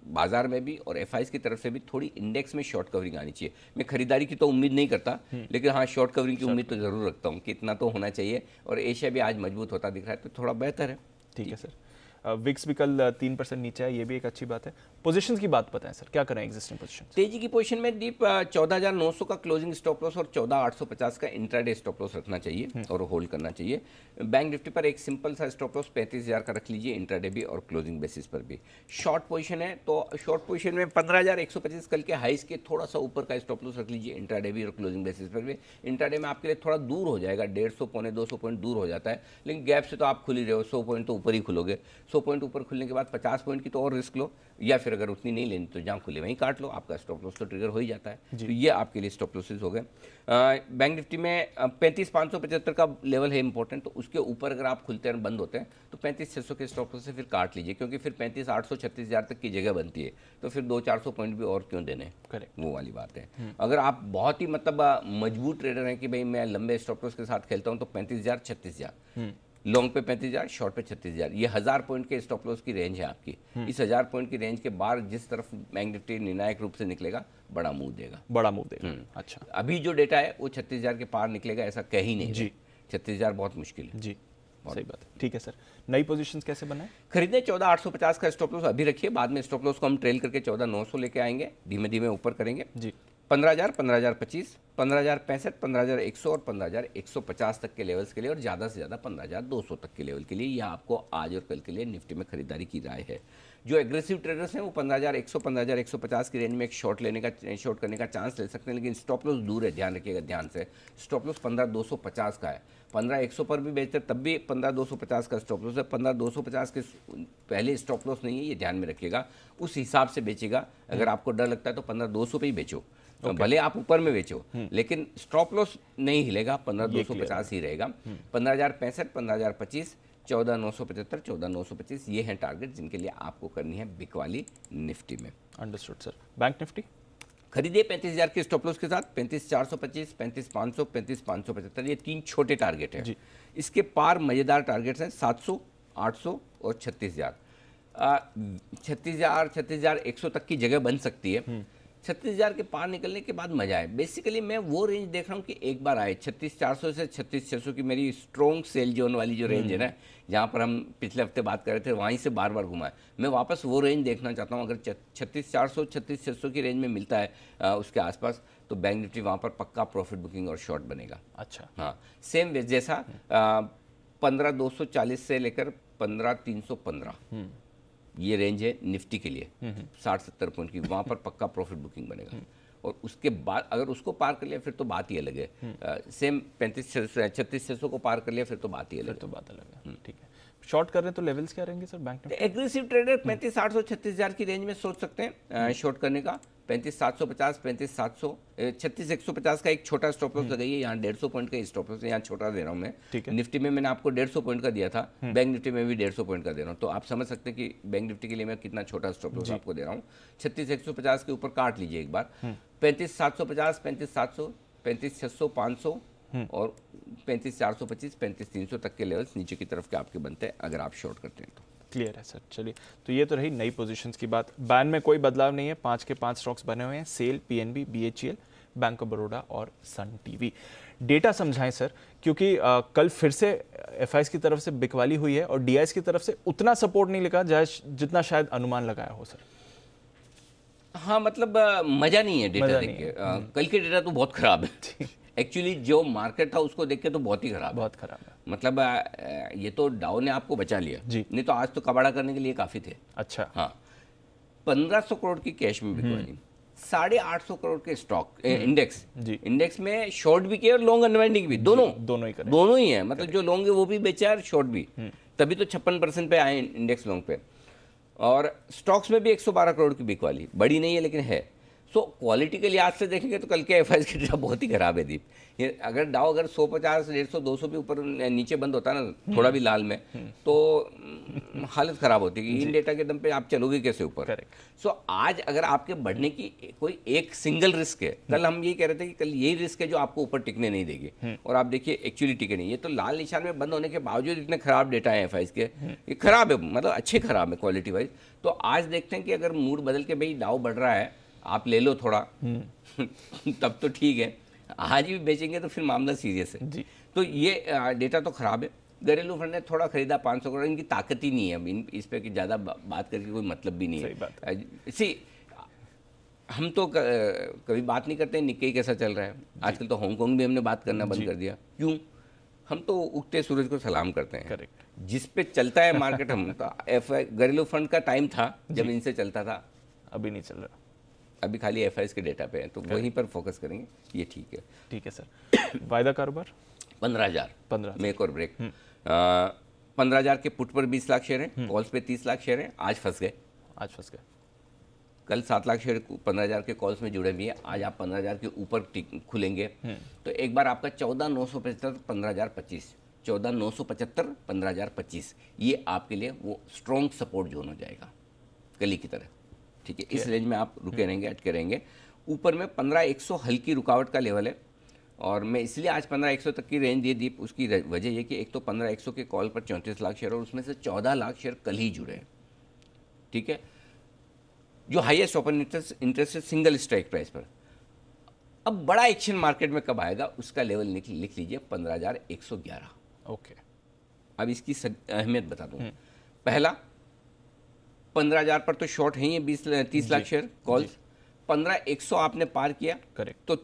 बाजार में भी और एफआईएस की तरफ से भी थोड़ी इंडेक्स में शॉर्ट कवरिंग आनी चाहिए। मैं खरीदारी की तो उम्मीद नहीं करता, लेकिन हाँ शॉर्ट कवरिंग की उम्मीद तो जरूर रखता हूँ कि इतना तो होना चाहिए। और एशिया भी आज मजबूत होता दिख रहा है तो थोड़ा बेहतर है। ठीक है सर। विक्स भी कल 3% नीचे है, ये भी एक अच्छी बात है। पोजीशंस की बात बताएं सर, क्या करें एग्जिस्टिंग पोजीशन? तेजी की पोजीशन में दीप 14,900 का क्लोजिंग स्टॉप लॉस और 14,850 का इंट्राडे स्टॉप लॉस रखना चाहिए और होल्ड करना चाहिए। बैंक निफ्टी पर एक सिंपल सा स्टॉप लॉस 35,000 का रख लीजिए इंट्राडे भी और क्लोजिंग बेसिस पर भी। शॉर्ट पोजीशन है तो शॉर्ट पोजीशन में 15,125 कल के हाइस के थोड़ा सा ऊपर का स्टॉप लॉस रख लीजिए इंट्राडे भी और क्लोजिंग बेसिस पर भी। इंट्राडे में आपके लिए थोड़ा दूर हो जाएगा, 150 पौने 200 पॉइंट दूर हो जाता है, लेकिन गैप से तो आप खुल ही रहे हो, 100 पॉइंट तो ऊपर ही खुलोगे। 100 पॉइंट ऊपर खुलने के बाद 50 पॉइंट की तो और रिस्क लो, या फिर अगर उतनी नहीं लेनी तो जहाँ खुले वहीं काट लो, आपका स्टॉप लॉस तो ट्रिगर हो ही जाता है। तो ये आपके लिए स्टॉप लॉसेस हो गए। बैंक निफ्टी में 35,575 का लेवल है इंपॉर्टेंट, तो उसके ऊपर अगर आप खुलते हैं बंद होते हैं तो 35,600 के स्टॉप लॉस से फिर काट लीजिए, क्योंकि फिर 35,800 36,000 तक की जगह बनती है, तो फिर 200-400 पॉइंट भी और क्यों देने, करेक्ट, वो वाली बात है। अगर आप बहुत ही मतलब मजबूत ट्रेडर हैं कि भाई मैं लंबे स्टॉप लॉस के साथ खेलता हूं, तो 35,000 36,000, लॉन्ग पे 35,000, शॉर्ट पे 36,000, ये 1000 पॉइंट के स्टॉप लॉस की रेंज है आपकी। इस 1000 पॉइंट की रेंज के बाहर जिस तरफ बैंक निफ्टी निर्णायक रूप से निकलेगा, बड़ा मूव देगा, बड़ा मूव देगा। अच्छा, अभी जो डेटा है वो 36,000 के पार निकलेगा ऐसा कह ही नहीं जी। 36,000 बहुत मुश्किल है जी, सही बात है। ठीक है सर, नई पोजीशंस कैसे बनाए? खरीदने 14,850 का स्टॉप लॉस अभी रखिए, बाद में स्टॉप लॉस को हम ट्रेल करके 14,900 लेके आएंगे, धीमे धीमे ऊपर करेंगे। जी, 15,000, 15,025, 15,065, 15,100 और 15,150 तक के लेवल्स के लिए, और ज़्यादा से ज़्यादा 15,200 तक के लेवल के लिए, यह आपको आज और कल के लिए निफ्टी में खरीदारी की राय है। जो एग्रेसिव ट्रेडर्स हैं वो 15,100, 15,150 की रेंज में एक शॉर्ट करने का चांस ले सकते हैं, लेकिन स्टॉप लॉस दूर है, ध्यान रखिएगा ध्यान से। स्टॉप लॉस 15,250 का है, 15,100 पर भी बेचते तब भी 15,250 का स्टॉप लॉस है, 15,250 के पहले स्टॉप लॉस नहीं है, ये ध्यान में रखिएगा, उस हिसाब से बेचेगा। अगर आपको डर लगता है तो 15,200 पे ही बेचो, भले आप ऊपर में बेचो, लेकिन स्टॉप लॉस नहीं हिलेगा, 15,250 ही रहेगा। 15,065, 15,025, 14,975, 14,925 ये हैं टारगेट जिनके लिए आपको करनी है बिक वाली निफ्टी में। Understood sir. बैंक निफ्टी खरीदिए 35,000 के स्टॉप लॉस के साथ, 35,425, 35,500, 35,575, ये 3 छोटे टारगेट हैं। इसके पार मजेदार टारगेट्स हैं 700, 800 और 36,000। 36,000, 36,100 तक की जगह बन सकती है। 36,000 के पार निकलने के बाद मजा है। बेसिकली मैं वो रेंज देख रहा हूँ कि एक बार आए 36,400 से 36,600 की मेरी स्ट्रॉन्ग सेल जोन वाली जो रेंज है ना, जहाँ पर हम पिछले हफ्ते बात कर रहे थे, वहीं से बार बार घुमाए। मैं वापस वो रेंज देखना चाहता हूँ। अगर 36,400, 36,600 की रेंज में मिलता है उसके आसपास, तो बैंक निफ्टी वहाँ पर पक्का प्रॉफिट बुकिंग और शॉर्ट बनेगा। अच्छा, हाँ, सेम जैसा 15,240 से लेकर 15,315 ये रेंज है निफ्टी के लिए, 60-70 पॉइंट की, वहाँ पर पक्का प्रॉफिट बुकिंग बनेगा। और उसके बाद अगर उसको पार कर लिया फिर तो बात ही अलग है। सेम 36,600 को पार कर लिया फिर तो बात ही अलग है। तो बात अलग है। ठीक है, शॉर्ट कर रहे हैं तो लेवल्स क्या रहेंगे sir bank Nifty? Aggressive trader 35,800, 36,000 की रेंज में सोच सकते हैं शॉर्ट करने का। 35,750, 35,700, 36,150 का एक छोटा स्टॉप लॉस लगाइए। यहाँ 150 पॉइंट का स्टॉप लॉस यहाँ छोटा दे रहा हूँ मैं। ठीक है। निफ्टी में मैंने आपको 150 पॉइंट का दिया था, बैंक निफ्टी में भी 150 पॉइंट का दे रहा हूँ, तो आप समझ सकते हैं कि बैंक निफ्टी के लिए मैं कितना छोटा स्टॉप लॉस आपको दे रहा हूँ। 36,150 के ऊपर काट लीजिए एक बार। 35,750, 35,700, 35,600, 500 और 35,425, 35,300 तक के लेवल्स नीचे की तरफ के आपके बनते हैं अगर आप शॉर्ट करते हैं तो। क्लियर है सर। चलिए, तो ये तो रही नई पोजीशंस की बात। बैन में कोई बदलाव नहीं है, 5 के 5 स्टॉक्स बने हुए हैं, SAIL, PNB, BHEL, bank of Baroda और सन टीवी। डेटा समझाएं सर, क्योंकि कल फिर से एफआईएस की तरफ से बिकवाली हुई है और डीआईएस की तरफ से उतना सपोर्ट नहीं लगा जितना शायद अनुमान लगाया हो सर। हाँ, मतलब मजा नहीं है डेटा देख के। कल के डेटा तो बहुत खराब है एक्चुअली। जो मार्केट था उसको देख के तो बहुत ही खराब है। मतलब ये तो डाउ ने आपको बचा लिया जी। नहीं तो आज तो कबाड़ा करने के लिए काफी थे। अच्छा, हाँ, 1,500 करोड़ की कैश में बिकवाली, 850 करोड़ के स्टॉक इंडेक्स जी। इंडेक्स में शॉर्ट भी किया और लॉन्ग अनवाइंडिंग भी, दोनों ही है। मतलब जो लॉन्ग है वो भी बेचा और शॉर्ट भी, तभी तो 56% पे आए इंडेक्स लॉन्ग पे। और स्टॉक्स में भी 112 करोड़ की बिकवाली, बड़ी नहीं है लेकिन है। सो क्वालिटी के लिहाज से देखेंगे तो कल के एफआईएस की डेटा बहुत ही खराब है दीप। ये अगर डाउ अगर 150, 150, 200 भी ऊपर नीचे बंद होता है ना, थोड़ा भी लाल में, तो हालत खराब होती है कि इन डेटा के दम पे आप चलोगे कैसे ऊपर। सो आज अगर आपके बढ़ने की कोई एक सिंगल रिस्क है, कल हम ये कह रहे थे कि कल यही रिस्क है जो आपको ऊपर टिकने नहीं देगी, और आप देखिए एक्चुअली टिके नहीं। ये तो लाल निशान में बंद होने के बावजूद इतने खराब डेटा है एफआईएस के, ये खराब है, मतलब अच्छे खराब है क्वालिटी वाइज। तो आज देखते हैं कि अगर मूड बदल के भाई डाउ बढ़ रहा है, आप ले लो थोड़ा तब तो ठीक है। आज भी बेचेंगे तो फिर मामला सीरियस है जी। तो ये डेटा तो खराब है। घरेलू फंड ने थोड़ा खरीदा 500 करोड़, इनकी ताकत ही नहीं है अब इस पे कि ज़्यादा बात करके कोई मतलब भी नहीं है। इसी हम तो कभी बात नहीं करते निक्केई कैसा चल रहा है। आजकल तो हांगकांग भी हमने बात करना बंद कर दिया। क्यों? हम तो उगते सूरज को सलाम करते हैं। करेक्ट। जिस पे चलता है मार्केट, हम तो घरेलू फंड का टाइम था जब इनसे चलता था, अभी नहीं चल रहा। अभी खाली एफआईएस के डेटा पे है, तो वहीं पर फोकस करेंगे। ये ठीक है। ठीक है सर। वायदा कारोबार 15,000 में एक और ब्रेक। 15,000 के पुट पर 20 लाख शेयर हैं, कॉल्स पे 30 लाख शेयर हैं, आज फंस गए। आज फंस गए। कल 7 लाख शेयर 15,000 के कॉल्स में जुड़े भी हैं, आज आप 15,000 के ऊपर खुलेंगे तो एक बार आपका 14,975 15,025, 14,975 15,025, ये आपके लिए वो स्ट्रॉन्ग सपोर्ट जोन हो जाएगा कली की तरह। ठीक है, इस रेंज में आप रुके रहेंगे, अटके रहेंगे। ऊपर में 15,100 हल्की रुकावट का लेवल है और मैं इसलिए आज 15,100 तक की रेंज दे दी। उसकी वजह ये कि एक तो 15,100 के कॉल पर 34 लाख शेयर और उसमें से 14 लाख शेयर कल ही जुड़े हैं। ठीक है, जो हाईएस्ट ओपन इंटरेस्ट है सिंगल स्ट्राइक प्राइस पर। अब बड़ा एक्शन मार्केट में कब आएगा उसका लेवल लिख लीजिए 15,111। ओके, अब इसकी अहमियत बता दूं। पहला, 15,000 पर तो शॉर्ट है ही 30 लाख शेयर कॉल्स। 15,100 आपने पार किया, करेक्ट, तो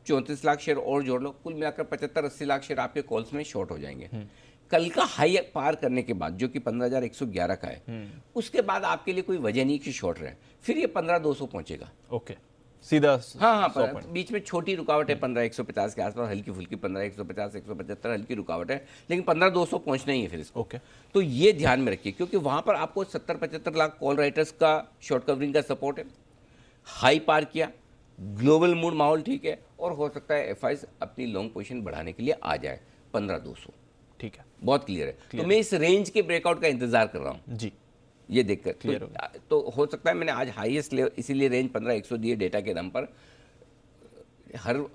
34 लाख शेयर और जोड़ लो, कुल मिलाकर 75-80 लाख शेयर आपके कॉल्स में शॉर्ट हो जाएंगे। कल का हाई पार करने के बाद जो कि 15,111 का है, उसके बाद आपके लिए कोई वजह नहीं कि शॉर्ट रहे, फिर ये 15,200 पहुंचेगा। ओके, सीधा हाँ, बीच में छोटी रुकावट है 15,150 के आसपास, हल्की फुल्की 15,150 175 हल्की रुकावट है, लेकिन 15,200 पहुंचना ही है फिर इसको। ओके, तो ये ध्यान में रखिए क्योंकि वहां पर आपको 70-75 लाख कॉल राइटर्स का शॉर्ट कवरिंग का सपोर्ट है। हाई पार किया, ग्लोबल मूड माहौल ठीक है और हो सकता है एफआईज अपनी लॉन्ग पोजीशन बढ़ाने के लिए आ जाए 15,200। ठीक है, बहुत क्लियर है। तो मैं इस रेंज के ब्रेकआउट का इंतजार कर रहा हूँ जी, ये देखकर। क्लियर तो हो सकता है मैंने आज हाईएस्ट लेवल इसीलिए रेंज 15,100 दिए डेटा के दम पर।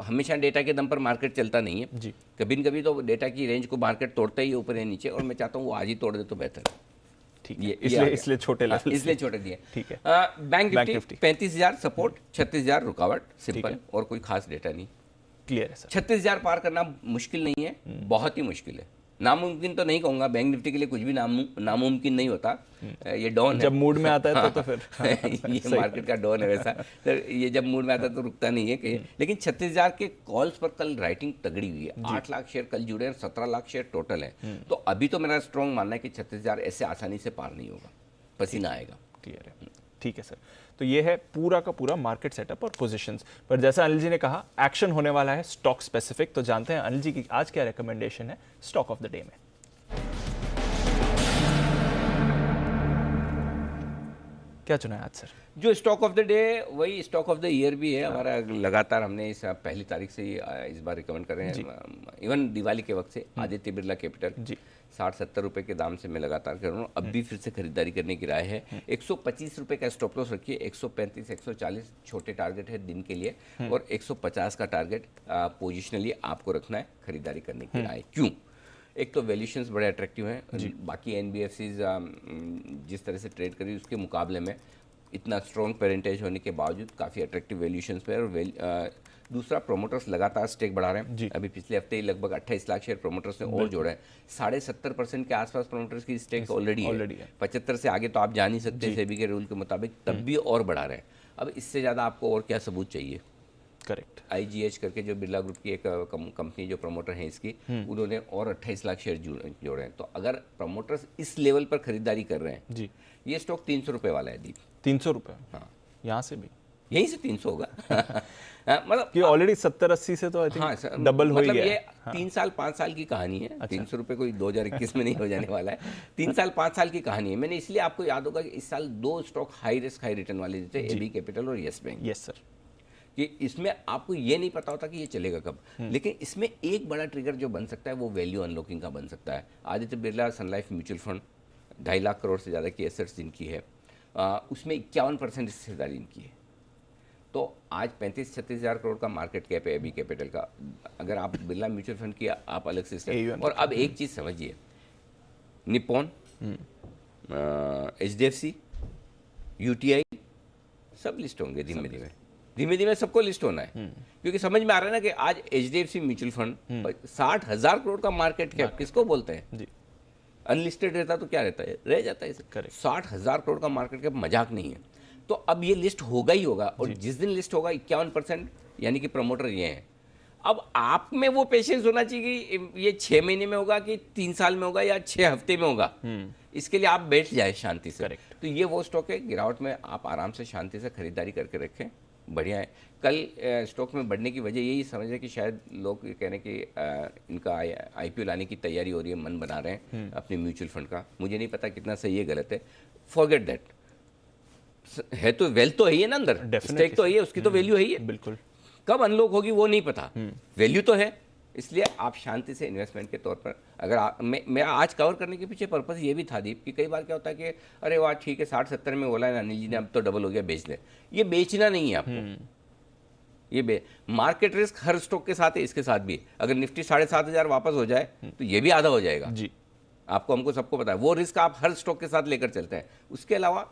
हमेशा डेटा के दम पर मार्केट चलता नहीं है जी, कभी न कभी तो डेटा की रेंज को मार्केट तोड़ता ही है ऊपर या नीचे, और मैं चाहता हूँ वो आज ही तोड़ दे तो बेहतर है। ठीक है, इसलिए छोटे लेवल, इसलिए छोटे दिए। ठीक है, बैंक निफ्टी 35,000 सपोर्ट, 36,000 रुकावट, सिंपल, और कोई खास डेटा नहीं। क्लियर है सर। 36,000 पार करना मुश्किल नहीं है, बहुत ही मुश्किल है। नामुमकिन तो नहीं कहूंगा, बैंक निफ्टी के लिए कुछ भी नामुमकिन नहीं होता। ये डॉन है, जब मूड में आता है तो फिर ये मार्केट का डॉन है वैसा। तो ये जब मूड में आता है तो रुकता नहीं है कहीं। लेकिन 36,000 के कॉल्स पर कल राइटिंग तगड़ी हुई है। 8 लाख शेयर कल जुड़े हैं, 17 लाख शेयर टोटल है। तो अभी तो मेरा स्ट्रॉन्ग मानना है कि 36,000 ऐसे आसानी से पार नहीं होगा, पसीना आएगा। क्लियर है, ठीक है सर। तो ये है पूरा का पूरा मार्केट सेटअप और पोजीशंस। पर जैसा अनिल जी ने कहा, एक्शन होने वाला है स्टॉक स्पेसिफिक। तो जानते हैं अनिल जी की आज क्या रिकमेंडेशन है स्टॉक ऑफ द डे में। क्या चुना है आज सर? जो स्टॉक ऑफ द डे वही स्टॉक ऑफ द ईयर भी है हमारा। लगातार हमने इस पहली तारीख से ही इस बार रिकमेंड कर रहे हैं, इवन दिवाली के वक्त से। आदित्य बिरला कैपिटल जी 60-70 रुपए के दाम से मैं लगातार कर रहा हूँ। अब भी फिर से खरीदारी करने की राय है। 125 रुपए का स्टॉप लॉस रखिए, 135-140 छोटे टारगेट है दिन के लिए, और 150 का टारगेट पोजिशनली आपको रखना है खरीदारी करने की राय। क्यों? एक तो वैल्यूशंस बड़े अट्रैक्टिव हैं, बाकी एनबीएफसीज जिस तरह से ट्रेड करी उसके मुकाबले में इतना स्ट्रॉन्ग पेरेंटेज होने के बावजूद काफ़ी अट्रैक्टिव वैल्यूशंस पे। और दूसरा, प्रोमोटर्स लगातार स्टेक बढ़ा रहे हैं। अभी पिछले हफ्ते ही लगभग 28 लाख शेयर प्रोमोटर्स ने और जोड़े हैं। 70.5% के आसपास प्रोमोटर्स की स्टेक ऑलरेडी है। 75 से आगे तो आप जा नहीं सकते सेबी के रूल के मुताबिक, तब भी और बढ़ा रहे हैं। अब इससे ज़्यादा आपको और क्या सबूत चाहिए? करेक्ट। IGH करके जो बिरला ग्रुप की एक कंपनी जो प्रमोटर है इसकी, उन्होंने और 28 लाख शेयर जोड़े हैं। तो अगर प्रमोटर्स इस लेवल पर खरीदारी कर रहे हैं जी, ये स्टॉक 300 रुपये वाला है दीप। 300 रुपये? हाँ, यहाँ से भी यहीं से 300 होगा। मतलब कि ऑलरेडी 70-80 से तो आई थिंक डबल हो गया। ये 3 साल 5 साल की कहानी है। 300 रुपये कोई 2021 में नहीं हो जाने वाला है। 3 साल 5 साल की कहानी है। मैंने इसलिए आपको याद होगा कि इस साल 2 stock high risk high return वाले थे, AB कैपिटल और येस बैंक। Yes sir. कि इसमें आपको ये नहीं पता होता कि ये चलेगा कब, लेकिन इसमें एक बड़ा ट्रिगर जो बन सकता है वो वैल्यू अनलॉकिंग का बन सकता है। Aditya Birla sun life mutual fund 2.5 lakh crore से ज़्यादा की एसेट्स जिनकी है, उसमें 51% हिस्सेदारी इनकी है। तो आज 35-36 हज़ार करोड़ का मार्केट कैप है अभी कैपिटल का। अगर आप बिरला म्यूचुअल फंड की आप अलग से, और अब एक चीज़ समझिए, निप्पॉन, HDFC, UTI सब लिस्ट होंगे धीमे धीमे सबको लिस्ट होना है। क्योंकि समझ में आ रहा है ना कि आज HDFC म्यूचुअल फंड 60,000 करोड़ का मार्केट कैप किसको बोलते हैं जी? अनलिस्टेड रहता तो क्या रहता है, रह जाता है। 60,000 करोड़ का मार्केट कैप मजाक नहीं है। तो अब ये लिस्ट होगा ही होगा, और जिस दिन लिस्ट होगा 51% यानी कि प्रमोटर ये हैं। अब आप में वो पेशेंस होना चाहिए कि ये 6 महीने में होगा कि 3 साल में होगा या 6 हफ्ते में होगा। इसके लिए आप बैठ जाए शांति से। तो ये वो स्टॉक है, गिरावट में आप आराम से शांति से खरीदारी करके रखें, बढ़िया है। कल स्टॉक में बढ़ने की वजह यही समझ है कि शायद लोग ये कह रहे हैं कि इनका आईपीओ लाने की तैयारी हो रही है, मन बना रहे हैं अपने म्यूचुअल फंड का। मुझे नहीं पता कितना सही है गलत है, फॉरगेट दैट। है तो वेल्थ तो है ही है ना अंदर, स्टेक तो है ही है, उसकी तो वैल्यू है ही है। बिल्कुल। कब अनलॉक होगी वो नहीं पता, वैल्यू तो है। इसलिए आप शांति से इन्वेस्टमेंट के तौर पर अगर मैं आज कवर करने के पीछे पर्पस ये भी था दीप कि कई बार क्या होता है कि अरे वाह ठीक है 60-70 में बोला है अनिल जी ने, अब तो डबल हो गया, बेच दे। ये बेचना नहीं है आपको, ये मार्केट रिस्क हर स्टॉक के साथ है, इसके साथ भी है। अगर निफ्टी 7,500 वापस हो जाए तो ये भी आधा हो जाएगा जी। आपको, हमको सबको पता है। वो रिस्क आप हर स्टॉक के साथ लेकर चलते हैं, उसके अलावा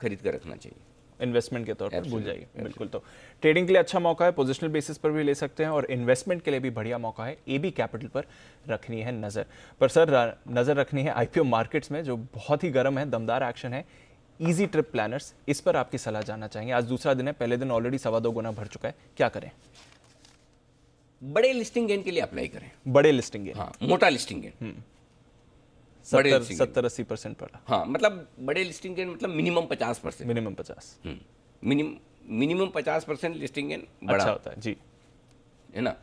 खरीद कर रखना चाहिए, इन्वेस्टमेंट के तौर पर भूल जाइए। बिल्कुल। तो ट्रेडिंग के लिए अच्छा मौका है, पोजिशनल बेसिस पर भी ले सकते हैं, और इन्वेस्टमेंट के लिए भी बढ़िया मौका है। एबी कैपिटल पर रखनी है नजर। पर सर नजर रखनी है आईपीओ मार्केट्स में जो बहुत ही गर्म है, दमदार एक्शन है। इजी ट्रिप प्लानर्स, इस पर आपकी सलाह जानना चाहेंगे। आज दूसरा दिन है, पहले दिन ऑलरेडी 2.25 गुना भर चुका है, क्या करें? बड़े लिस्टिंग गेन के लिए अप्लाई करें। बड़े लिस्टिंग गेन? हाँ, मोटा लिस्टिंग गेन 70-80% पर। हाँ, मतलब बड़े लिस्टिंग गेन मतलब minimum 50%। Minimum 50। Minimum 50% listing gain बड़ा अच्छा होता है जी, है ना।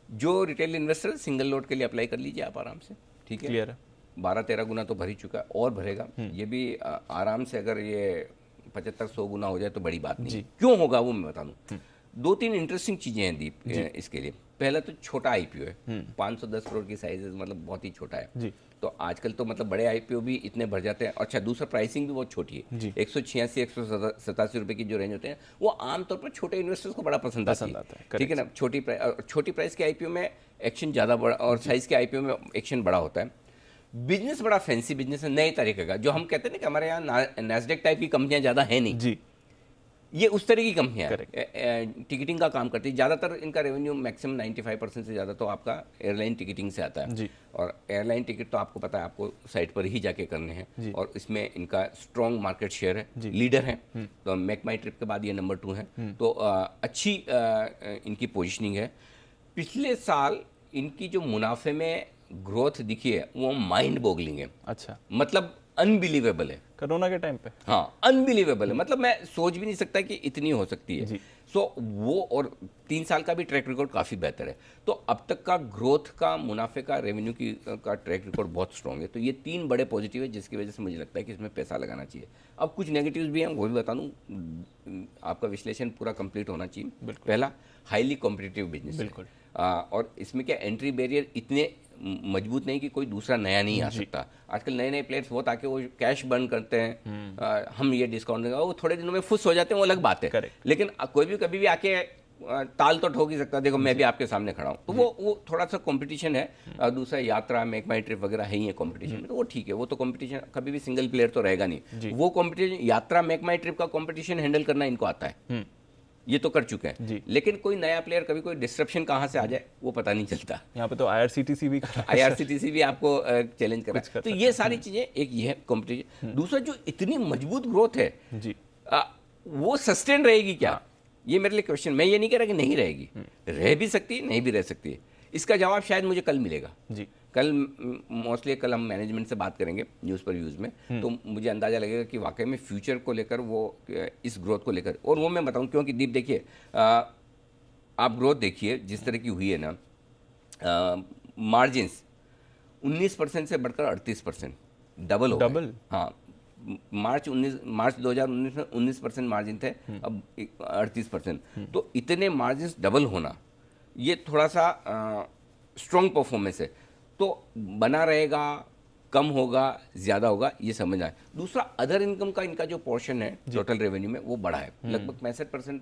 जो रिटेल इन्वेस्टर सिंगल लोड के लिए अप्लाई कर लीजिए आप आराम से, ठीक है। क्लियर है। 12-13 गुना तो भर ही चुका है और भरेगा। ये भी आराम से, अगर ये 75-100 गुना हो जाए तो बड़ी बात नहीं। क्यों होगा वो मैं बता दूं। 2-3 इंटरेस्टिंग चीजें हैं दीप इसके लिए। पहला तो छोटा आईपीओ है, 510 करोड़ की साइज, मतलब बहुत ही छोटा है जी। तो आजकल तो मतलब बड़े आईपीओ भी इतने भर जाते हैं। अच्छा, दूसरा प्राइसिंग भी बहुत छोटी है, 186-187 रुपए की जो रेंज होते हैं वो आमतौर पर छोटे इन्वेस्टर्स को बड़ा पसंद आता है, ठीक है ना। छोटी प्राइस के आईपीओ में एक्शन ज़्यादा बड़ा और साइज के आईपीओ में एक्शन बड़ा होता है। बिजनेस बड़ा फैंसी बिजनेस है, नए तरीके का, जो हम कहते हैं ना कि हमारे यहाँ नैस्डैक टाइप की कंपनियां ज़्यादा है नहीं जी। ये उस तरह की कंपनियां टिकटिंग का काम करती है। ज़्यादातर इनका रेवेन्यू मैक्सिमम 95% से ज़्यादा तो आपका एयरलाइन टिकटिंग से आता है जी। और एयरलाइन टिकट तो आपको पता है आपको साइट पर ही जाके करने हैं और इसमें इनका स्ट्रॉन्ग मार्केट शेयर है, लीडर है। तो मेक माई ट्रिप के बाद ये नंबर 2 है, तो अच्छी इनकी पोजिशनिंग है। पिछले साल इनकी जो मुनाफे में ग्रोथ दिखी है वो माइंड बॉगलिंग है। अच्छा, मतलब अनबिलीवेबल है, कोरोना के टाइम पे। हाँ, अनबिलीवेबल है, मतलब मैं सोच भी नहीं सकता कि इतनी हो सकती है। सो वो, और 3 साल का भी ट्रैक रिकॉर्ड काफ़ी बेहतर है। तो अब तक का ग्रोथ का, मुनाफे का, रेवेन्यू की का ट्रैक रिकॉर्ड बहुत स्ट्रॉन्ग है। तो ये 3 बड़े पॉजिटिव है जिसकी वजह से मुझे लगता है कि इसमें पैसा लगाना चाहिए। अब कुछ नेगेटिव्स भी हैं, वो भी बता दूं, आपका विश्लेषण पूरा कंप्लीट होना चाहिए। पहला, हाईली कॉम्पिटिटिव बिजनेस है और इसमें क्या एंट्री बैरियर इतने मजबूत नहीं कि कोई दूसरा नया नहीं आ सकता। आजकल नए नए प्लेयर्स बहुत आके वो कैश बर्न करते हैं, हम ये डिस्काउंट देंगे, वो थोड़े दिनों में फुस हो जाते हैं, वो अलग बात है। लेकिन कोई भी कभी भी आके ताल तो ठोक ही सकता है, देखो मैं भी आपके सामने खड़ा हूँ। तो वो थोड़ा सा कंपटीशन है। दूसरा, यात्रा, मेक माई ट्रिप वगैरह है ही है कंपटीशन में, तो वो ठीक है। वो तो कंपटीशन कभी भी सिंगल प्लेयर तो रहेगा नहीं। वो कंपटीशन, यात्रा, मेक माई ट्रिप का कंपटीशन हैंडल करना इनको आता है, ये तो कर चुके हैं। लेकिन कोई नया प्लेयर, कभी कोई डिस्ट्रप्शन कहाँ से आ जाए वो पता नहीं चलता। यहाँ पे तो आईआरसीटीसी भी आपको चैलेंज कर रहा है। तो ये सारी चीजें, एक ये है कंपटीशन। दूसरा, जो इतनी मजबूत ग्रोथ है जी, वो सस्टेन रहेगी क्या? ये मेरे लिए क्वेश्चन। मैं ये नहीं कह रहा कि नहीं रहेगी, रह भी सकती है, नहीं भी रह सकती है। इसका जवाब शायद मुझे कल मिलेगा जी। कल मोस्टली कल हम मैनेजमेंट से बात करेंगे न्यूज़ पर व्यूज़ में, तो मुझे अंदाज़ा लगेगा कि वाकई में फ्यूचर को लेकर वो इस ग्रोथ को लेकर, और वो मैं बताऊं क्योंकि दीप देखिए, आप ग्रोथ देखिए जिस तरह की हुई है ना, मार्जिन्स 19% से बढ़कर 38%, डबल हो गए। हाँ, मार्च 2019 में 19% मार्जिन थे, अब 38%। तो इतने मार्जिन्स डबल होना, ये थोड़ा सा स्ट्रॉन्ग परफॉर्मेंस है। तो बना रहेगा, कम होगा, ज़्यादा होगा, ये समझना है। दूसरा, अदर इनकम का इनका जो पोर्शन है टोटल रेवेन्यू में वो बड़ा है, लगभग 65%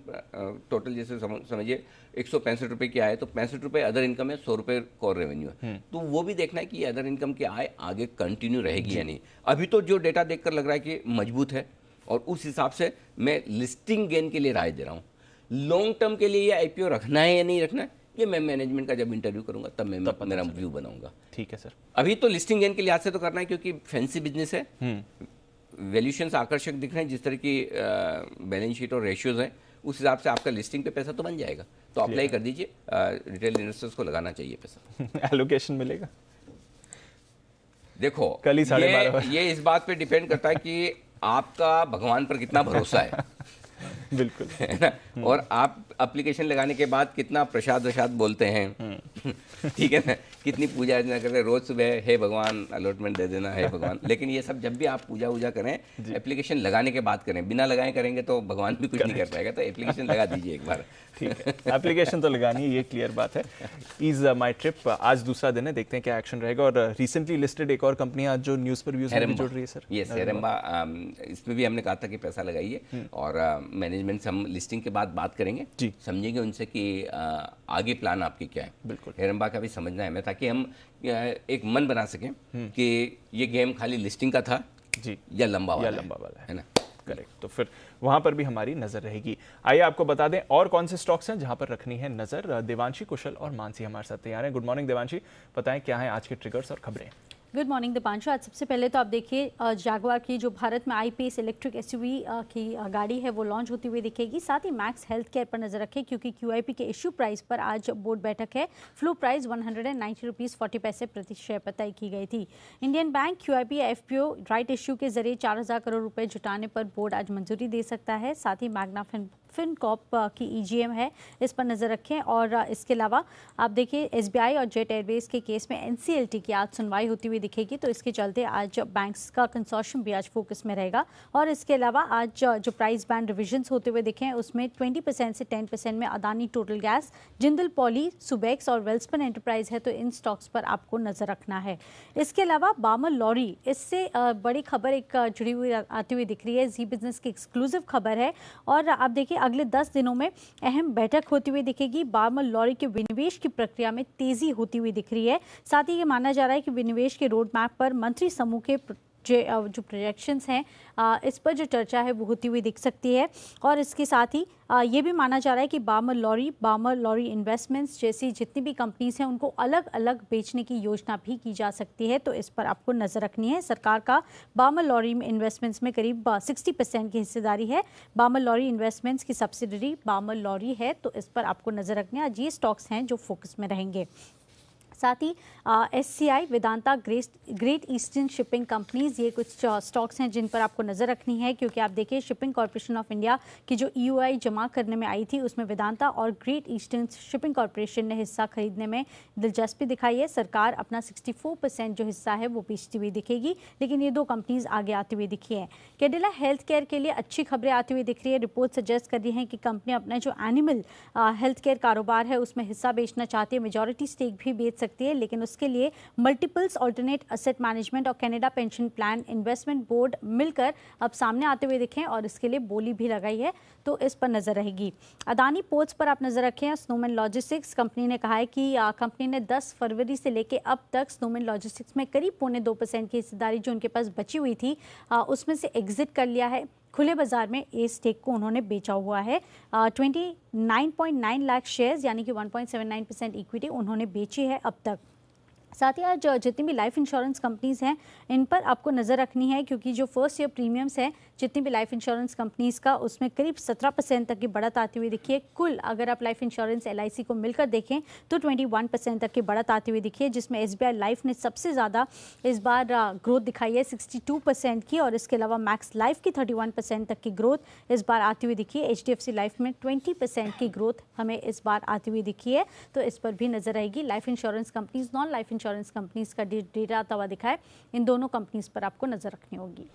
टोटल। जैसे समझिए 165 रुपये की आय, तो 65 रुपये अदर इनकम है, 100 रुपये कोर रेवेन्यू है। तो वो भी देखना है कि अदर इनकम की आय आगे कंटिन्यू रहेगी या नहीं। अभी तो जो डेटा देखकर लग रहा है कि मजबूत है, और उस हिसाब से मैं लिस्टिंग गेन के लिए राय दे रहा हूँ। लॉन्ग टर्म के लिए ये आईपीओ रखना है या नहीं रखना है, ये मैं मैनेजमेंट का जब इंटरव्यू करूंगा तब मैं मेरा व्यू बनाऊंगा। ठीक है सर। अभी तो लिस्टिंग गेन के लिहाज से तो करना है क्योंकि फैंसी बिजनेस है, वैल्यूएशंस आकर्षक दिख रहे हैं, जिस तरह की बैलेंस शीट और रेशियोज हैं उस हिसाब से आपका लिस्टिंग पे पैसा तो बन जाएगा। तो अप्लाई कर दीजिए, रिटेल इन्वेस्टर्स को लगाना चाहिए पैसा। एलोकेशन मिलेगा? देखो, कल ही 12:30 ये इस बात पे डिपेंड करता है कि आपका भगवान पर कितना भरोसा है। बिल्कुल। है ना। और आप एप्लीकेशन लगाने के बाद कितना प्रसाद वसाद बोलते हैं, ठीक है ना, कितनी पूजा अर्चना करते हैं, रोज सुबह हे भगवान अलॉटमेंट दे देना, हे भगवान। लेकिन ये सब जब भी आप पूजा वूजा करें, एप्लीकेशन लगाने के बाद करें, बिना लगाए करेंगे तो भगवान भी कुछ नहीं कर पाएगा। तो एप्लीकेशन लगा दीजिए एक बार। ठीक है, एप्लीकेशन तो लगानी है, ये क्लियर बात है। इज माई ट्रिप आज दूसरा दिन है, देखते हैं क्या एक्शन रहेगा। और रिसेंटली लिस्टेड एक और कंपनी आज जो न्यूज़ पर व्यूज में जुड़ रही है सर। ये हेरम्बा, इसमें भी हमने कहा था कि पैसा लगाइए और मैनेजमेंट से हम लिस्टिंग के बाद बात करेंगे जी, समझेंगे उनसे कि आगे प्लान आपकी क्या है। बिल्कुल, हेरम्बा का भी समझना है हमें, ताकि हम एक मन बना सकें कि ये गेम खाली लिस्टिंग का था जी या लंबा वाला है ना। करेक्ट, तो फिर वहां पर भी हमारी नजर रहेगी। आइए आपको बता दें और कौन से स्टॉक्स हैं जहां पर रखनी है नजर। देवांशी, कुशल और मानसी हमारे साथ तैयार हैं। गुड मॉर्निंग देवांशी, बताएं क्या है आज के ट्रिगर्स और खबरें। Good morning Deepanshu. आज सबसे पहले तो आप देखिए जैगुआर की जो भारत में आई-पेस इलेक्ट्रिक एसयूवी की गाड़ी है वो लॉन्च होती हुई दिखेगी। साथ ही मैक्स हेल्थ केयर पर नजर रखें क्योंकि QIP के इश्यू प्राइस पर आज बोर्ड बैठक है। फ्लो प्राइस 190 रुपीज़ 40 पैसे प्रति शेयर पर तय की गई थी। Indian bank QIP FPO right issue के जरिए 4000 करोड़ रुपए जुटाने पर बोर्ड आज मंजूरी दे सकता है। साथ ही मैग्ना फिनकॉर्प की EGM है, इस पर नज़र रखें। और इसके अलावा आप देखिए SBI और जेट एयरवेज के केस में NCLT की आज सुनवाई होती हुई दिखेगी, तो इसके चलते आज बैंक्स का कंसोर्शियम भी आज फोकस में रहेगा। और इसके अलावा आज जो प्राइस बैंड रिविजन्स होते हुए दिखे उसमें 20% से 10% में Adani total gas, Jindal poly, Subex और वेल्सपन एंटरप्राइज है, तो इन स्टॉक्स पर आपको नज़र रखना है। इसके अलावा बामर लॉरी, इससे बड़ी खबर एक जुड़ी हुई आती हुई दिख रही है, जी बिजनेस की एक्सक्लूसिव खबर है। और आप देखिए अगले 10 दिनों में अहम बैठक होती हुई दिखेगी। बार्मर लॉरी के विनिवेश की प्रक्रिया में तेजी होती हुई दिख रही है। साथ ही ये माना जा रहा है कि विनिवेश के रोड मैप पर मंत्री समूह के जो प्रोजेक्शंस हैं इस पर जो चर्चा है वो होती हुई दिख सकती है। और इसके साथ ही ये भी माना जा रहा है कि बार्मर लॉरी इन्वेस्टमेंट्स जैसी जितनी भी कंपनीज हैं उनको अलग अलग बेचने की योजना भी की जा सकती है, तो इस पर आपको नज़र रखनी है। सरकार का बार्मर लॉरी इन्वेस्टमेंट्स में करीब 60% की हिस्सेदारी है। बार्मर लॉरी इन्वेस्टमेंट्स की सब्सिडरी बार्मर लॉरी है, तो इस पर आपको नज़र रखनी है। आज ये स्टॉक्स हैं जो फोकस में रहेंगे। साथ ही SCI, Vedanta, great eastern shipping companies, ये कुछ स्टॉक्स हैं जिन पर आपको नज़र रखनी है क्योंकि आप देखिए शिपिंग कॉर्पोरेशन ऑफ इंडिया की जो EOI जमा करने में आई थी उसमें वेदांता और ग्रेट ईस्टर्न शिपिंग कॉर्पोरेशन ने हिस्सा खरीदने में दिलचस्पी दिखाई है। सरकार अपना 64% जो हिस्सा है वो बेचती हुई दिखेगी, लेकिन ये दो कंपनीज आगे आती हुई दिखी हैं। कैडिला हेल्थ केयर के लिए अच्छी खबरें आती हुई दिख रही है। रिपोर्ट सजेस्ट कर रही है कि कंपनी अपना जो एनिमल हेल्थ केयर कारोबार है उसमें हिस्सा बेचना चाहती है, मेजॉरिटी स्टेक भी बेच सकती है, लेकिन उसके लिए मल्टीपल्स ऑल्टरनेट एसेट मैनेजमेंट और Canada pension plan investment board मिलकर अब सामने आते हुए दिखे और इसके लिए बोली भी लगाई है, तो इस पर नजर रहेगी। अदानी पोर्ट्स पर आप नजर रखें। स्नोमैन लॉजिस्टिक्स कंपनी ने कहा है कि कंपनी ने 10 फरवरी से लेकर अब तक स्नोमैन लॉजिस्टिक्स में करीब 0.25% की हिस्सेदारी जो उनके पास बची हुई थी उसमें से एग्जिट कर लिया है। खुले बाजार में ए स्टेक को उन्होंने बेचा हुआ है। 29.9 लाख शेयर्स यानी कि 1.79% इक्विटी उन्होंने बेची है अब तक। साथ ही आज जितनी भी लाइफ इंश्योरेंस कंपनीज हैं इन पर आपको नज़र रखनी है क्योंकि जो फर्स्ट ईयर प्रीमियम्स हैं जितनी भी लाइफ इंश्योरेंस कंपनीज का उसमें करीब 17% तक की बढ़त आती हुई दिखी है। कुल अगर आप लाइफ इंश्योरेंस LIC को मिलकर देखें तो 21% तक की बढ़त आती हुई दिखी है, जिसमें SBI लाइफ ने सबसे ज़्यादा इस बार ग्रोथ दिखाई है 62% की, और इसके अलावा मैक्स लाइफ की 31% तक की ग्रोथ इस बार आती हुई दिखी है। HDFC लाइफ में 20% की ग्रोथ हमें इस बार आती हुई दिखी है, तो इस पर भी नजर आएगी। Life insurance companies, non life insurance companies का डेटा आता हुआ दिखा है, इन दोनों कंपनीज पर आपको नजर रखनी होगी।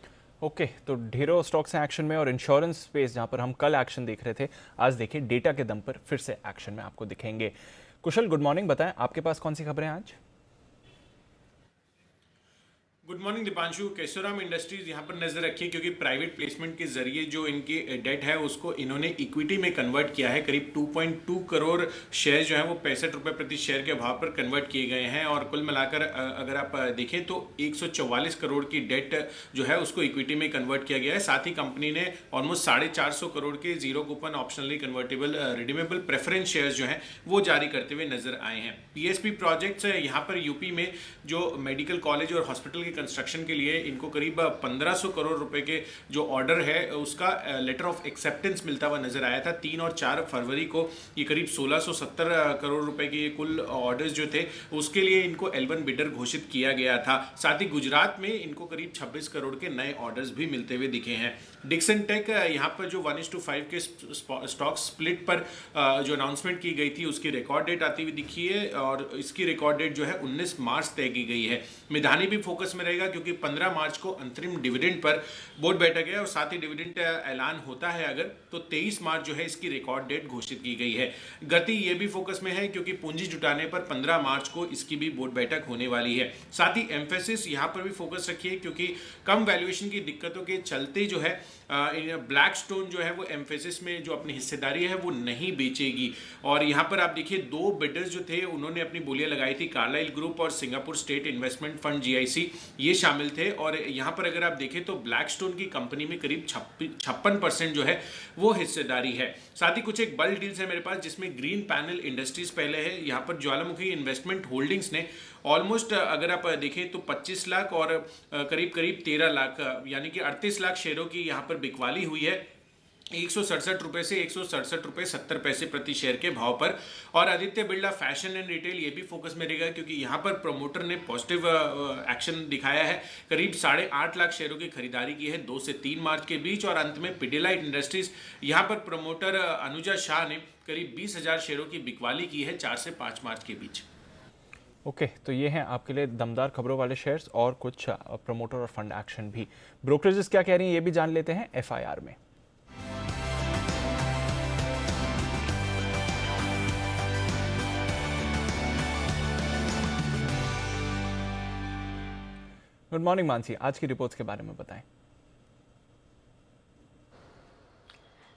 ओके, तो ढेरों स्टॉक्स हैं एक्शन में और इंश्योरेंस स्पेस जहां पर हम कल एक्शन देख रहे थे, आज देखिए डेटा के दम पर फिर से एक्शन में आपको दिखेंगे। कुशल, गुड मॉर्निंग, बताएं आपके पास कौन सी खबरें आज? Good morning Deepanshu. Kesoram industries यहाँ पर नजर रखिए क्योंकि प्राइवेट प्लेसमेंट के जरिए जो इनकी डेट है उसको इन्होंने इक्विटी में कन्वर्ट किया है। करीब 2.2 करोड़ शेयर जो है वो 65 रुपये प्रति शेयर के भाव पर कन्वर्ट किए गए हैं और कुल मिलाकर अगर आप देखें तो 144 करोड़ की डेट जो है उसको इक्विटी में कन्वर्ट किया गया है। साथ ही कंपनी ने ऑलमोस्ट 450 करोड़ के zero coupon optionally convertible redeemable preference shares जो हैं वो जारी करते हुए नजर आए हैं। PSP प्रोजेक्ट्स यहाँ पर यूपी में जो मेडिकल कॉलेज और हॉस्पिटल के कंस्ट्रक्शन के लिए इनको करीब 1500 करोड़ रुपए के जो ऑर्डर है उसका लेटर ऑफ एक्सेप्टेंस मिलता हुआ नजर आया था। 3 और 4 फरवरी को ये करीब 1670 करोड़ रुपए के कुल ऑर्डर्स जो थे उसके लिए इनको L1 बिडर घोषित किया गया था। साथ ही गुजरात में इनको करीब 26 करोड़ के नए ऑर्डर्स भी मिलते हुए दिखे हैं। डिक्सन टेक यहाँ पर जो 1:5 के स्टॉक स्प्लिट पर जो अनाउंसमेंट की गई थी उसकी रिकॉर्ड डेट आती हुई दिखी है और इसकी रिकॉर्ड डेट जो है 19 मार्च तय की गई है। मिधानी भी फोकस में रहेगा क्योंकि 15 मार्च को अंतरिम डिविडेंड पर बोर्ड बैठक है और साथ ही डिविडेंड ऐलान होता है अगर तो 23 मार्च जो है इसकी रिकॉर्ड डेट घोषित की गई है। गति ये भी फोकस में है क्योंकि पूंजी जुटाने पर 15 मार्च को इसकी भी बोर्ड बैठक होने वाली है। साथ ही एम्फेसिस यहाँ पर भी फोकस रखिए क्योंकि कम वैल्यूएशन की दिक्कतों के चलते जो है ब्लैक स्टोन जो है वो एम्फेसिस में जो अपनी हिस्सेदारी है वो नहीं बेचेगी। और यहाँ पर आप देखिए 2 बिडर्स जो थे उन्होंने अपनी बोलियां लगाई थी, कार्लाइल ग्रुप और Singapore estate investment fund GIC ये शामिल थे। और यहाँ पर अगर आप देखें तो ब्लैक स्टोन की कंपनी में करीब 56% जो है वो हिस्सेदारी है। साथ ही कुछ एक बल्क डील्स है मेरे पास जिसमें ग्रीन पैनल इंडस्ट्रीज पहले है। यहाँ पर ज्वालामुखी इन्वेस्टमेंट होल्डिंग्स ने ऑलमोस्ट अगर आप देखें तो 25 लाख और करीब 13 लाख यानी कि 38 लाख शेयरों की यहाँ पर बिकवाली हुई है 167 रुपए से 167 रुपए 70 पैसे प्रति शेयर के भाव पर। और Aditya Birla fashion and retail ये भी फोकस में रहेगा क्योंकि यहाँ पर प्रमोटर ने पॉजिटिव एक्शन दिखाया है। करीब 8.5 लाख शेयरों की खरीदारी की है 2 से 3 मार्च के बीच। और अंत में पिडिलाइट इंडस्ट्रीज यहाँ पर प्रमोटर अनुजा शाह ने करीब 20,000 शेयरों की बिकवाली की है 4 से 5 मार्च के बीच। ओके तो ये हैं आपके लिए दमदार खबरों वाले शेयर्स और कुछ प्रमोटर और फंड एक्शन भी। ब्रोकरेजेस क्या कह रही हैं ये भी जान लेते हैं FIR में। गुड मॉर्निंग मानसी, आज की रिपोर्ट्स के बारे में बताएं।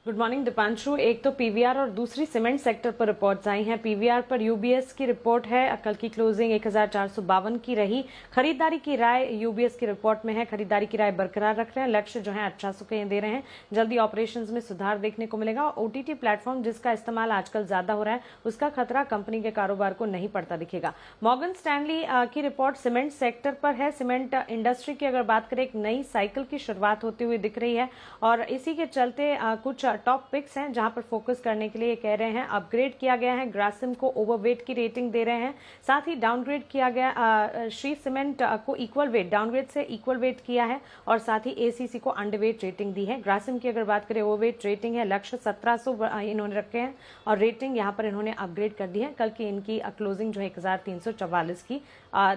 Good morning Deepanshu. एक तो पीवीआर और दूसरी सीमेंट सेक्टर पर रिपोर्ट्स आई हैं। पीवीआर पर यूबीएस की रिपोर्ट है, कल की क्लोजिंग 1452 की रही। खरीदारी की राय यूबीएस की रिपोर्ट में है, खरीदारी की राय बरकरार रख रहे हैं, लक्ष्य जो है 1800 के दे रहे हैं। जल्दी ऑपरेशंस में सुधार देखने को मिलेगा। ओटीटी प्लेटफॉर्म जिसका इस्तेमाल आजकल ज्यादा हो रहा है उसका खतरा कंपनी के कारोबार को नहीं पड़ता दिखेगा। मॉर्गन स्टैनली की रिपोर्ट सीमेंट सेक्टर पर है। सीमेंट इंडस्ट्री की अगर बात करें एक नई साइकिल की शुरुआत होती हुई दिख रही है और इसी के चलते कुछ टॉप पिक्स हैं जहां पर फोकस करने के लिए कह रहे हैं। अपग्रेड किया गया है, ग्रासिम को ओवरवेट की रेटिंग दे रहे हैं। साथ ही डाउनग्रेड किया गया श्री सीमेंट को इक्वल वेट, डाउनग्रेड से इक्वल वेट किया है और साथ ही एसीसी को अंडरवेट रेटिंग दी है। ग्रासिम की अगर बात करें ओवरवेट रेटिंग है, लक्ष्य 1700 इन्होंने रखे हैं और रेटिंग यहां पर इन्होंने अपग्रेड कर दी है। कल की इनकी क्लोजिंग जो है 1344 की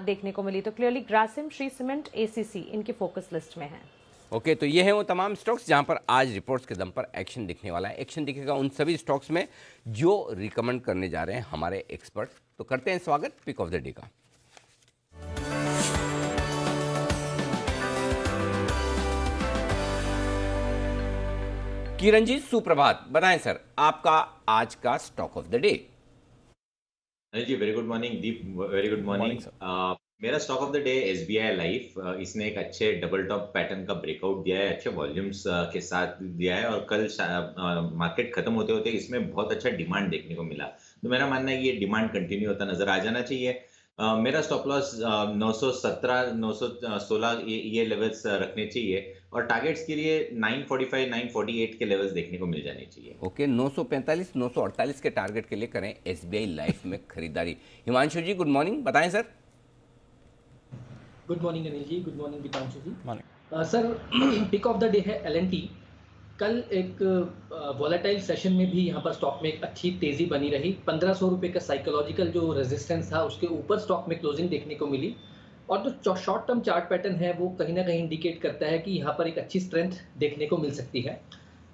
देखने को मिली। तो clearly Grasim, Shri cement, ACC इनकी फोकस लिस्ट में है। ओके तो ये हैं वो तमाम स्टॉक्स जहां पर आज रिपोर्ट्स के दम पर एक्शन दिखने वाला है। एक्शन दिखेगा उन सभी स्टॉक्स में जो रिकमेंड करने जा रहे हैं हमारे एक्सपर्ट। तो करते हैं स्वागत पिक ऑफ द डे का। किरण जी सुप्रभात, बताएं सर आपका आज का स्टॉक ऑफ द डे। जी very good morning Deep, very good morning. मेरा stock of the day SBI life. इसने एक अच्छे डबल टॉप पैटर्न का ब्रेकआउट दिया है, अच्छे वॉल्यूम्स के साथ दिया है और कल मार्केट खत्म होते होते इसमें बहुत अच्छा डिमांड देखने को मिला। तो मेरा मानना है कि ये डिमांड कंटिन्यू होता नजर आ जाना चाहिए। मेरा स्टॉप लॉस 917 916 ये लेवल्स रखने चाहिए और टारगेट्स के लिए 945 948 के लेवल्स देखने को मिल जाने चाहिए। ओके 945 948 के टारगेट के लिए करें SBI लाइफ में खरीदारी। हिमांशु जी गुड मॉर्निंग, बताएं सर। Good morning Anil ji, good morning Deepanshu ji. Morning sir pick of the day है L&T। कल एक वॉलेटाइल सेशन में भी यहाँ पर स्टॉक में एक अच्छी तेजी बनी रही। 1500 रुपये का साइकोलॉजिकल जो रेजिस्टेंस था उसके ऊपर स्टॉक में क्लोजिंग देखने को मिली और जो शॉर्ट टर्म चार्ट पैटर्न है वो कहीं ना कहीं इंडिकेट करता है कि यहाँ पर एक अच्छी स्ट्रेंथ देखने को मिल सकती है।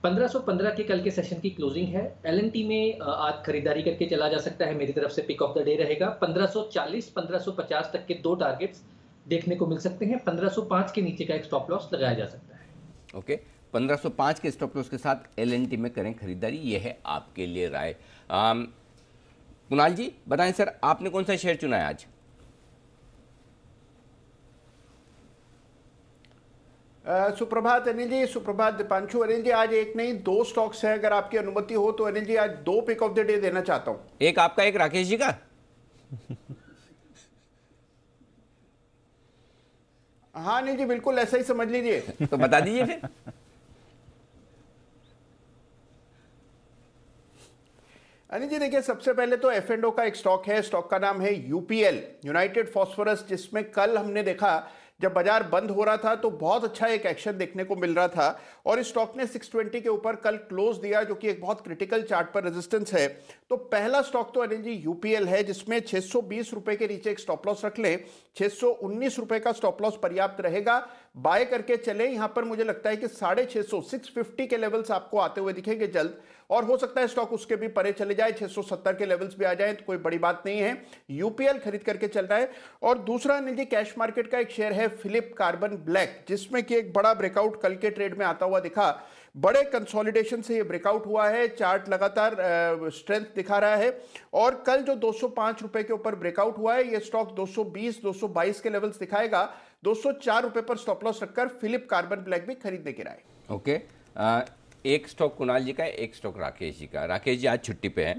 1515 के कल के सेशन की क्लोजिंग है। L&T में आज खरीदारी करके चला जा सकता है, मेरी तरफ से पिक ऑफ द डे रहेगा। 1540 1550 तक के 2 टारगेट्स देखने को मिल सकते हैं। 1505 के नीचे का एक स्टॉप लॉस लगाया जा सकता है। ओके 1505 के स्टॉप लॉस के साथ L&T में करें खरीदारी, ये है आपके लिए राय। कुणाल जी बताएं सर आपने कौन सा शेयर चुना है आज। सुप्रभात अनिल जी, सुप्रभात दीपांशु। अनिल जी आज एक नहीं 2 स्टॉक्स है, अगर आपकी अनुमति हो तो अनिल जी आज 2 पिक ऑफ द डे देना चाहता हूं। एक आपका एक राकेश जी का। हाँ नहीं जी, बिल्कुल ऐसा ही समझ लीजिए। तो बता दीजिए फिर। अनिल जी देखिए, सबसे पहले तो F&O का एक स्टॉक है, स्टॉक का नाम है यूपीएल, यूनाइटेड फॉस्फोरस, जिसमें कल हमने देखा जब बाजार बंद हो रहा था तो बहुत अच्छा एक एक्शन देखने को मिल रहा था और इस स्टॉक ने 620 के ऊपर कल क्लोज दिया, जो कि एक बहुत क्रिटिकल चार्ट पर रेजिस्टेंस है। तो पहला स्टॉक तो अनिल जी यूपीएल है, जिसमें 620 रुपए के नीचे एक स्टॉप लॉस रख लें, 619 रुपए का स्टॉप लॉस पर्याप्त रहेगा, बाय करके चले। यहां पर मुझे लगता है कि 650 के लेवल्स आपको आते हुए दिखेंगे जल्द, और हो सकता है स्टॉक उसके भी परे चले जाए, 670 के लेवल्स भी आ जाए तो कोई बड़ी बात नहीं है। यूपीएल खरीद करके चल रहा है। और दूसरा अनिल जी, कैश मार्केट का एक शेयर है फिलिप कार्बन ब्लैक, जिसमें कि एक बड़ा ब्रेकआउट कल के ट्रेड में आता हुआ दिखा, बड़े कंसोलिडेशन से ये ब्रेकआउट हुआ है, चार्ट लगातार स्ट्रेंथ दिखा रहा है और कल जो 205 रुपए के ऊपर ब्रेकआउट हुआ है, ये स्टॉक 220-222 के लेवल्स दिखाएगा। 204 रुपए पर स्टॉप लॉस रखकर फिलिप कार्बन ब्लैक भी खरीदने की राय। ओके, एक स्टॉक कुणाल जी का है, एक स्टॉक राकेश जी का। राकेश जी आज छुट्टी पे हैं,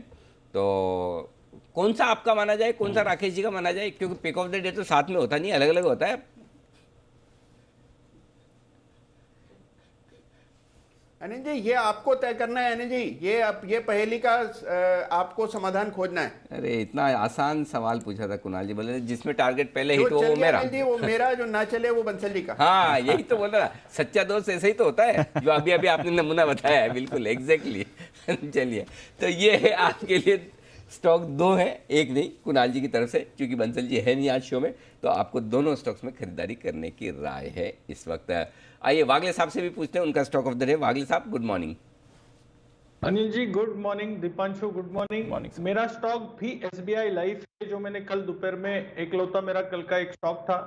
तो कौन सा आपका माना जाए, कौन सा राकेश जी का माना जाए, क्योंकि पिक ऑफ द डे तो साथ में होता नहीं, अलग अलग होता है। अनिल जी ये आपको तय करना है। अनिल जी ये पहेली का आपको समाधान खोजना है। अरे इतना आसान सवाल पूछा था कुणाल जी, बोले जिसमें टारगेट पहले हिट हो चल वो गया मेरा। अनिल जी, वो मेरा, जो ना चले वो बंसल जी का। हाँ यही तो बोल रहा था, सच्चा दोस्त ऐसे ही तो होता है, जो अभी अभी आपने नमूना बताया है, बिल्कुल एग्जैक्टली। चलिए, तो ये है आपके लिए स्टॉक, दो है, एक नहीं, कुणाल जी की तरफ से, क्योंकि बंसल जी है नहीं आज शो में, तो आपको दोनों स्टॉक्स में खरीदारी करने की राय है इस वक्त। आइए वागले साहब से भी पूछते हैं उनका stock of the day. Wagle साहब good morning. Anil ji good morning, Deepanshu good morning. मेरा स्टॉक भी एसबीआई लाइफ है, जो मैंने कल दोपहर में एकलौता मेरा कल का एक स्टॉक था।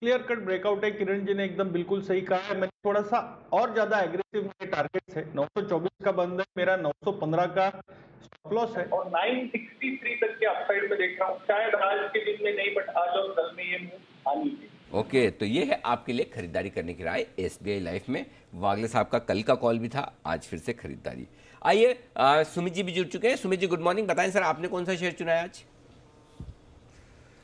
क्लियर कट ब्रेकआउट है, किरण जी ने एकदम बिल्कुल सही कहा है। मैंने थोड़ा सा और ज्यादा एग्रेसिव मेरे टारगेट्स है, 924 का बंद है मेरा, 915 का स्टॉप लॉस है और 963 तक के अपसाइड में देख रहा हूँ। शायद आज के दिन में नहीं, बट आज और कल में ये मूव आनी चाहिए। ओके, तो ये है आपके लिए खरीदारी करने की राय एसबीआई लाइफ में। वागले साहब का कल का कॉल भी था, आज फिर से खरीदारी। आइए सुमित जी भी जुड़ चुके हैं। सुमित जी गुड मॉर्निंग, बताएं सर आपने कौन सा शेयर चुना है आज?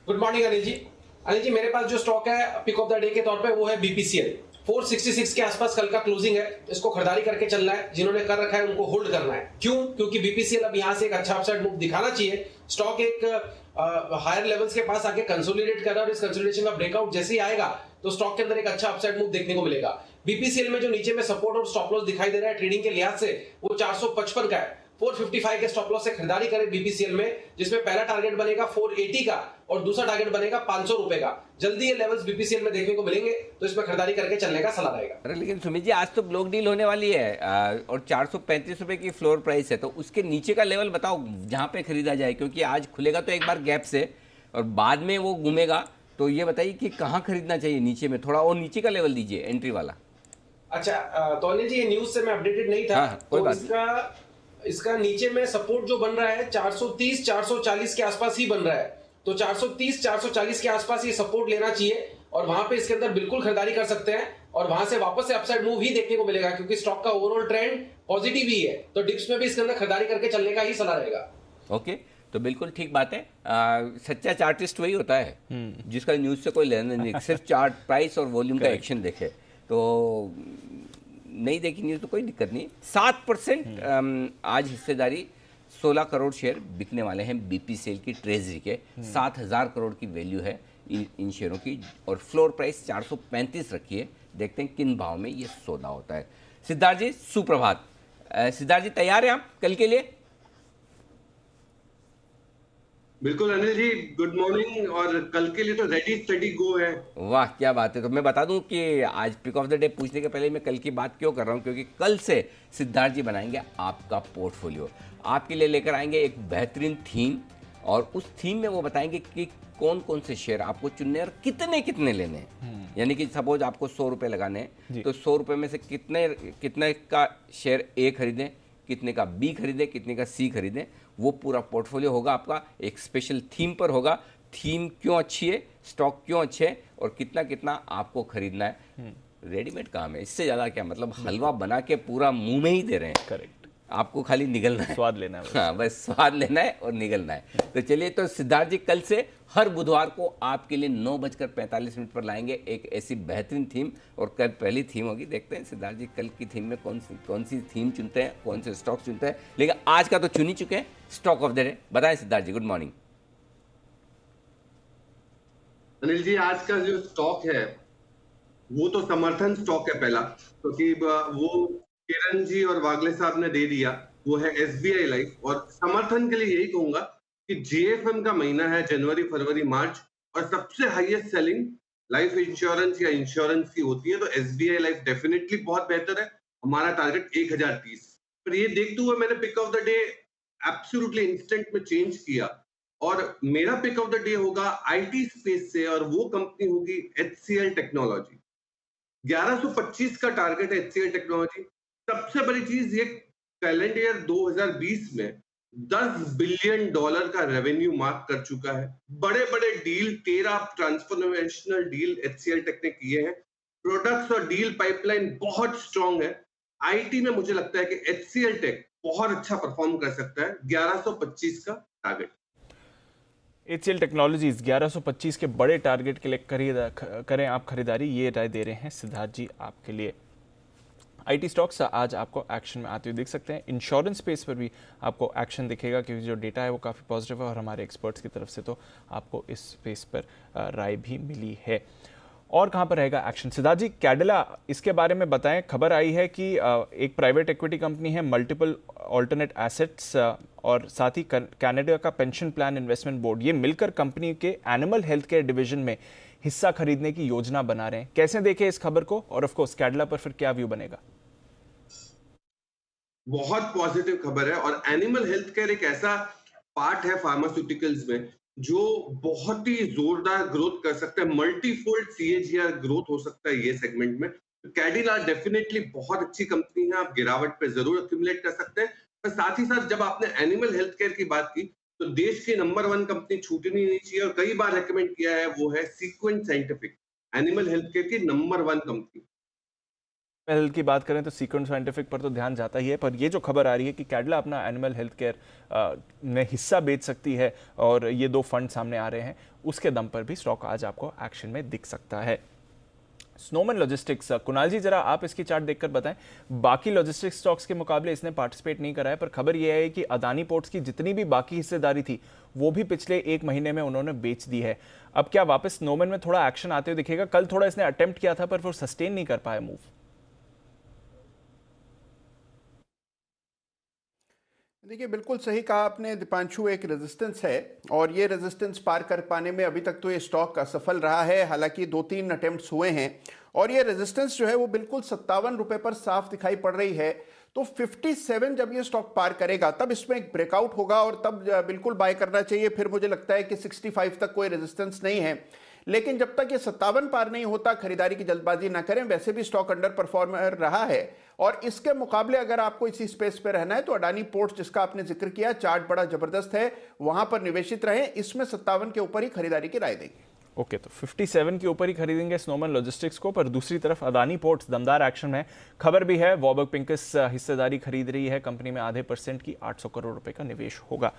गुड मॉर्निंग अनिल जी। अनिल जी मेरे पास जो स्टॉक है पिक ऑफ द डे के तौर पे वो है बीपीसीएल। 466 के आसपास कल का क्लोजिंग है, इसको खरीदारी करके चलना है। जिन्होंने कर रखा है उनको होल्ड करना है। क्यों? क्योंकि बीपीसीएल अब यहां से एक अच्छा अपसाइड मूव दिखाना चाहिए। स्टॉक एक हायर लेवल्स के पास आके कंसोलिडेट कर रहा है और इस कंसोलिडेशन का ब्रेकआउट जैसे ही आएगा तो स्टॉक के अंदर एक अच्छा अपसाइड मूव देखने को मिलेगा। बीपीसीएल में जो नीचे में सपोर्ट और स्टॉप लॉस दिखाई दे रहा है ट्रेडिंग के लिहाज से, वो 455 का है। 455 के स्टॉप लॉस से खरीदारी करें बीपीसीएल में, जिसमें पहला टारगेट बनेगा 480 का और दूसरा टारगेट बनेगा 500 रुपए का। जल्दी ये लेवल्स बीपीसीएल में देखने को मिलेंगे, तो इसमें खरीदारी करके चलने का सलाह रहेगा। अरे लेकिन सुमित जी आज तो ब्लॉक डील होने वाली है और 435 रुपए की फ्लोर प्राइस है, तो उसके नीचे का लेवल बताओ जहां पे खरीदा जाए, क्योंकि आज खुलेगा तो एक बार गैप से और बाद में वो घूमेगा, तो ये बताइए कि कहाँ खरीदना चाहिए। नीचे में थोड़ा और नीचे का लेवल दीजिए एंट्री वाला। अच्छा, तो अनिल जी ये न्यूज से मैं अपडेटेड नहीं था। हाँ, कोई तो बात इसका नीचे में सपोर्ट जो बन रहा है 430 440 के आसपास ही बन रहा है, तो 430 440 के आसपास ये सपोर्ट लेना चाहिए और वहां पे इसके अंदर बिल्कुल खरीदारी कर सकते हैं और वहां से वापस से अपसाइड मूव ही देखने को मिलेगा, क्योंकि स्टॉक का ओवरऑल ट्रेंड पॉजिटिव ही है। तो डिप्स में भी इसके अंदर खरीदारी करके चलने का ही सलाह रहेगा। ओके, तो बिल्कुल ठीक बात है। सच्चा चार्टिस्ट वही होता है जिसका न्यूज से कोई लेना नहीं, सिर्फ चार्ट प्राइस और वॉल्यूम का एक्शन देखे। तो नहीं देखी न्यूज तो कोई दिक्कत नहीं। 7% आज हिस्सेदारी 16 करोड़ शेयर बिकने वाले हैं बीपीसीएल की ट्रेजरी के। 7,000 करोड़ की वैल्यू है इन शेयरों की और फ्लोर प्राइस 435 रखी है। देखते हैं किन भाव में ये सौदा होता है। सिद्धार्थ जी सुप्रभात। सिद्धार्थ जी तैयार हैं आप कल के लिए? बिल्कुल अनिल जी, गुड मॉर्निंग। और कल के लिए तो रेडी स्टडी गो है। वाह क्या बात है। तो मैं बता दूं कि आज पिक ऑफ द डे पूछने के पहले मैं कल की बात क्यों कर रहा हूं, क्योंकि कल से सिद्धार्थ जी बनाएंगे आपका पोर्टफोलियो। आपके लिए लेकर आएंगे एक बेहतरीन थीम और उस थीम में वो बताएंगे कि कौन कौन से शेयर आपको चुनने और कितने कितने लेने हैं। यानी कि सपोज आपको 100 रुपये लगाने हैं तो 100 रुपये में से कितने का शेयर ए खरीदें, कितने का बी खरीदें, कितने का सी खरीदें। वो पूरा पोर्टफोलियो होगा आपका, एक स्पेशल थीम पर होगा। थीम क्यों अच्छी है, स्टॉक क्यों अच्छे है और कितना कितना आपको खरीदना है। रेडीमेड काम है, इससे ज़्यादा क्या, मतलब हलवा बना के पूरा मुंह में ही दे रहे हैं। करेक्ट। आपको खाली निगलना है, स्वाद लेना है बस। हाँ बस स्वाद लेना है और निगलना है। तो चलिए, तो सिद्धार्थ जी कल से हर बुधवार को आपके लिए 9:45 पर लाएंगे एक ऐसी बेहतरीन थीम, और कल पहली थीम होगी। देखते हैं सिद्धार्थ जी कल की थीम में कौन सी थीम चुनते हैं, कौन से स्टॉक चुनते हैं। लेकिन आज का तो चुन ही चुके हैं स्टॉक ऑफ द डे। बताएं सिद्धार्थ जी, गुड मॉर्निंग। अनिल जी, आज का जो स्टॉक है वो तो समर्थन स्टॉक है पहला, क्योंकि वो किरण जी और वागले साहब ने दे दिया, वो है एसबीआई लाइफ। और समर्थन के लिए यही कहूंगा कि जीएफएम का महीना है, जनवरी फरवरी मार्च, और सबसे हाईएस्ट सेलिंग लाइफ इंश्योरेंस या इंश्योरेंस की होती है, तो एसबीआई लाइफ डेफिनेटली बहुत बेहतर है। हमारा टारगेट 1030। पर ये देखते हुए मैंने pick of the day absolutely instant में चेंज किया, और मेरा पिक ऑफ द डे होगा आईटी स्पेस से, और वो कंपनी होगी एचसीएल टेक्नोलॉजी। 1125 का टारगेट है एचसीएल टेक्नोलॉजी। सबसे बड़ी चीज, ये कैलेंडर ईयर 2020 में $10 बिलियन का रेवेन्यू मार्क कर चुका है। बड़े बड़े deal, 13 transformational deal HCL Tech ने किए हैं। प्रोडक्ट्स और डील पाइपलाइन बहुत स्ट्रांग है। आईटी में मुझे लगता है कि एचसीएल टेक बहुत अच्छा परफॉर्म कर सकता है। 1125 का टारगेट। एचसीएल टेक्नोलॉजीज 1125 के बड़े टारगेट के लिए करें आप खरीदारी, ये राय दे रहे हैं सिद्धार्थ जी आपके लिए। आईटी स्टॉक्स आज आपको एक्शन में आते हुए दिख सकते हैं। इंश्योरेंस स्पेस पर भी आपको एक्शन दिखेगा, क्योंकि जो डेटा है वो काफ़ी पॉजिटिव है, और हमारे एक्सपर्ट्स की तरफ से तो आपको इस स्पेस पर राय भी मिली है। और कहाँ पर रहेगा एक्शन सिद्धार्थ जी? कैडिला, इसके बारे में बताएं। खबर आई है कि एक प्राइवेट इक्विटी कंपनी है मल्टीपल ऑल्टरनेट एसेट्स, और साथ ही कनाडा का पेंशन प्लान इन्वेस्टमेंट बोर्ड, ये मिलकर कंपनी के एनिमल हेल्थ केयर डिवीजन में हिस्सा खरीदने की योजना बना रहे हैं। कैसे देखें इस खबर को, और ऑफ कोर्स कैडिला पर फिर क्या व्यू बनेगा? बहुत पॉजिटिव खबर है, और एनिमल हेल्थ केयर एक ऐसा पार्ट है फार्मास्यूटिकल्स में जो बहुत ही जोरदार ग्रोथ कर सकता है। मल्टीफोल्ड सीएजीआर ग्रोथ हो सकता है ये सेगमेंट में। कैडिला डेफिनेटली बहुत अच्छी कंपनी है, आप गिरावट पे जरूर एक्यूमुलेट कर सकते हैं। पर साथ ही साथ जब आपने एनिमल हेल्थ केयर की बात की, तो देश की नंबर 1 कंपनी छूटनी नहीं चाहिए, और कई बार रेकमेंड किया है, वो है Sequent Scientific, animal health care की नंबर 1 कंपनी। हेल्थ की बात करें तो सीक्वेंट साइंटिफिक पर तो ध्यान जाता ही है, पर ये जो खबर आ रही है कि कैडिला अपना एनिमल हेल्थ केयर में हिस्सा बेच सकती है, और ये 2 फंड सामने आ रहे हैं, उसके दम पर भी स्टॉक आज आपको एक्शन में दिख सकता है। स्नोमैन लॉजिस्टिक्स, कुणाल जी जरा आप इसकी चार्ट देखकर बताएं। बाकी लॉजिस्टिक्स स्टॉक्स के मुकाबले इसने पार्टिसिपेट नहीं करा है, पर खबर यह है कि अदानी पोर्ट्स की जितनी भी बाकी हिस्सेदारी थी वो भी पिछले 1 महीने में उन्होंने बेच दी है। अब क्या वापस स्नोमैन में थोड़ा एक्शन आते हुए दिखेगा? कल थोड़ा इसने अटेम्प्ट किया था, पर वो सस्टेन नहीं कर पाया मूव। देखिए, बिल्कुल सही कहा आपने दीपांशु, एक रेजिस्टेंस है, और ये रेजिस्टेंस पार कर पाने में अभी तक तो ये स्टॉक असफल रहा है। हालांकि 2-3 अटेम्प्ट्स हुए हैं, और ये रेजिस्टेंस जो है वो बिल्कुल 57 रुपए पर साफ दिखाई पड़ रही है। तो 57 जब ये स्टॉक पार करेगा तब इसमें एक ब्रेकआउट होगा, और तब बिल्कुल बाय करना चाहिए। फिर मुझे लगता है कि 65 तक कोई रेजिस्टेंस नहीं है, लेकिन जब तक ये 57 पार नहीं होता, खरीदारी की जल्दबाजी ना करें। वैसे भी स्टॉक अंडर परफॉर्मर रहा है, और इसके मुकाबले अगर आपको इसी स्पेस पे रहना है तो अडानी पोर्ट्स, जिसका आपने जिक्र किया, चार्ट बड़ा जबरदस्त है, वहां पर निवेशित रहें। इसमें 57 के ऊपर ही खरीदारी की राय देंगे। ओके, तो 57 के ऊपर ही खरीदेंगे स्नोमैन लॉजिस्टिक्स को। पर दूसरी तरफ अदानी पोर्ट्स दमदार एक्शन में, खबर भी है वॉबर्ग पिंकस हिस्सेदारी खरीद रही है कंपनी में, आधे % की 800 करोड़ रुपए का निवेश होगा।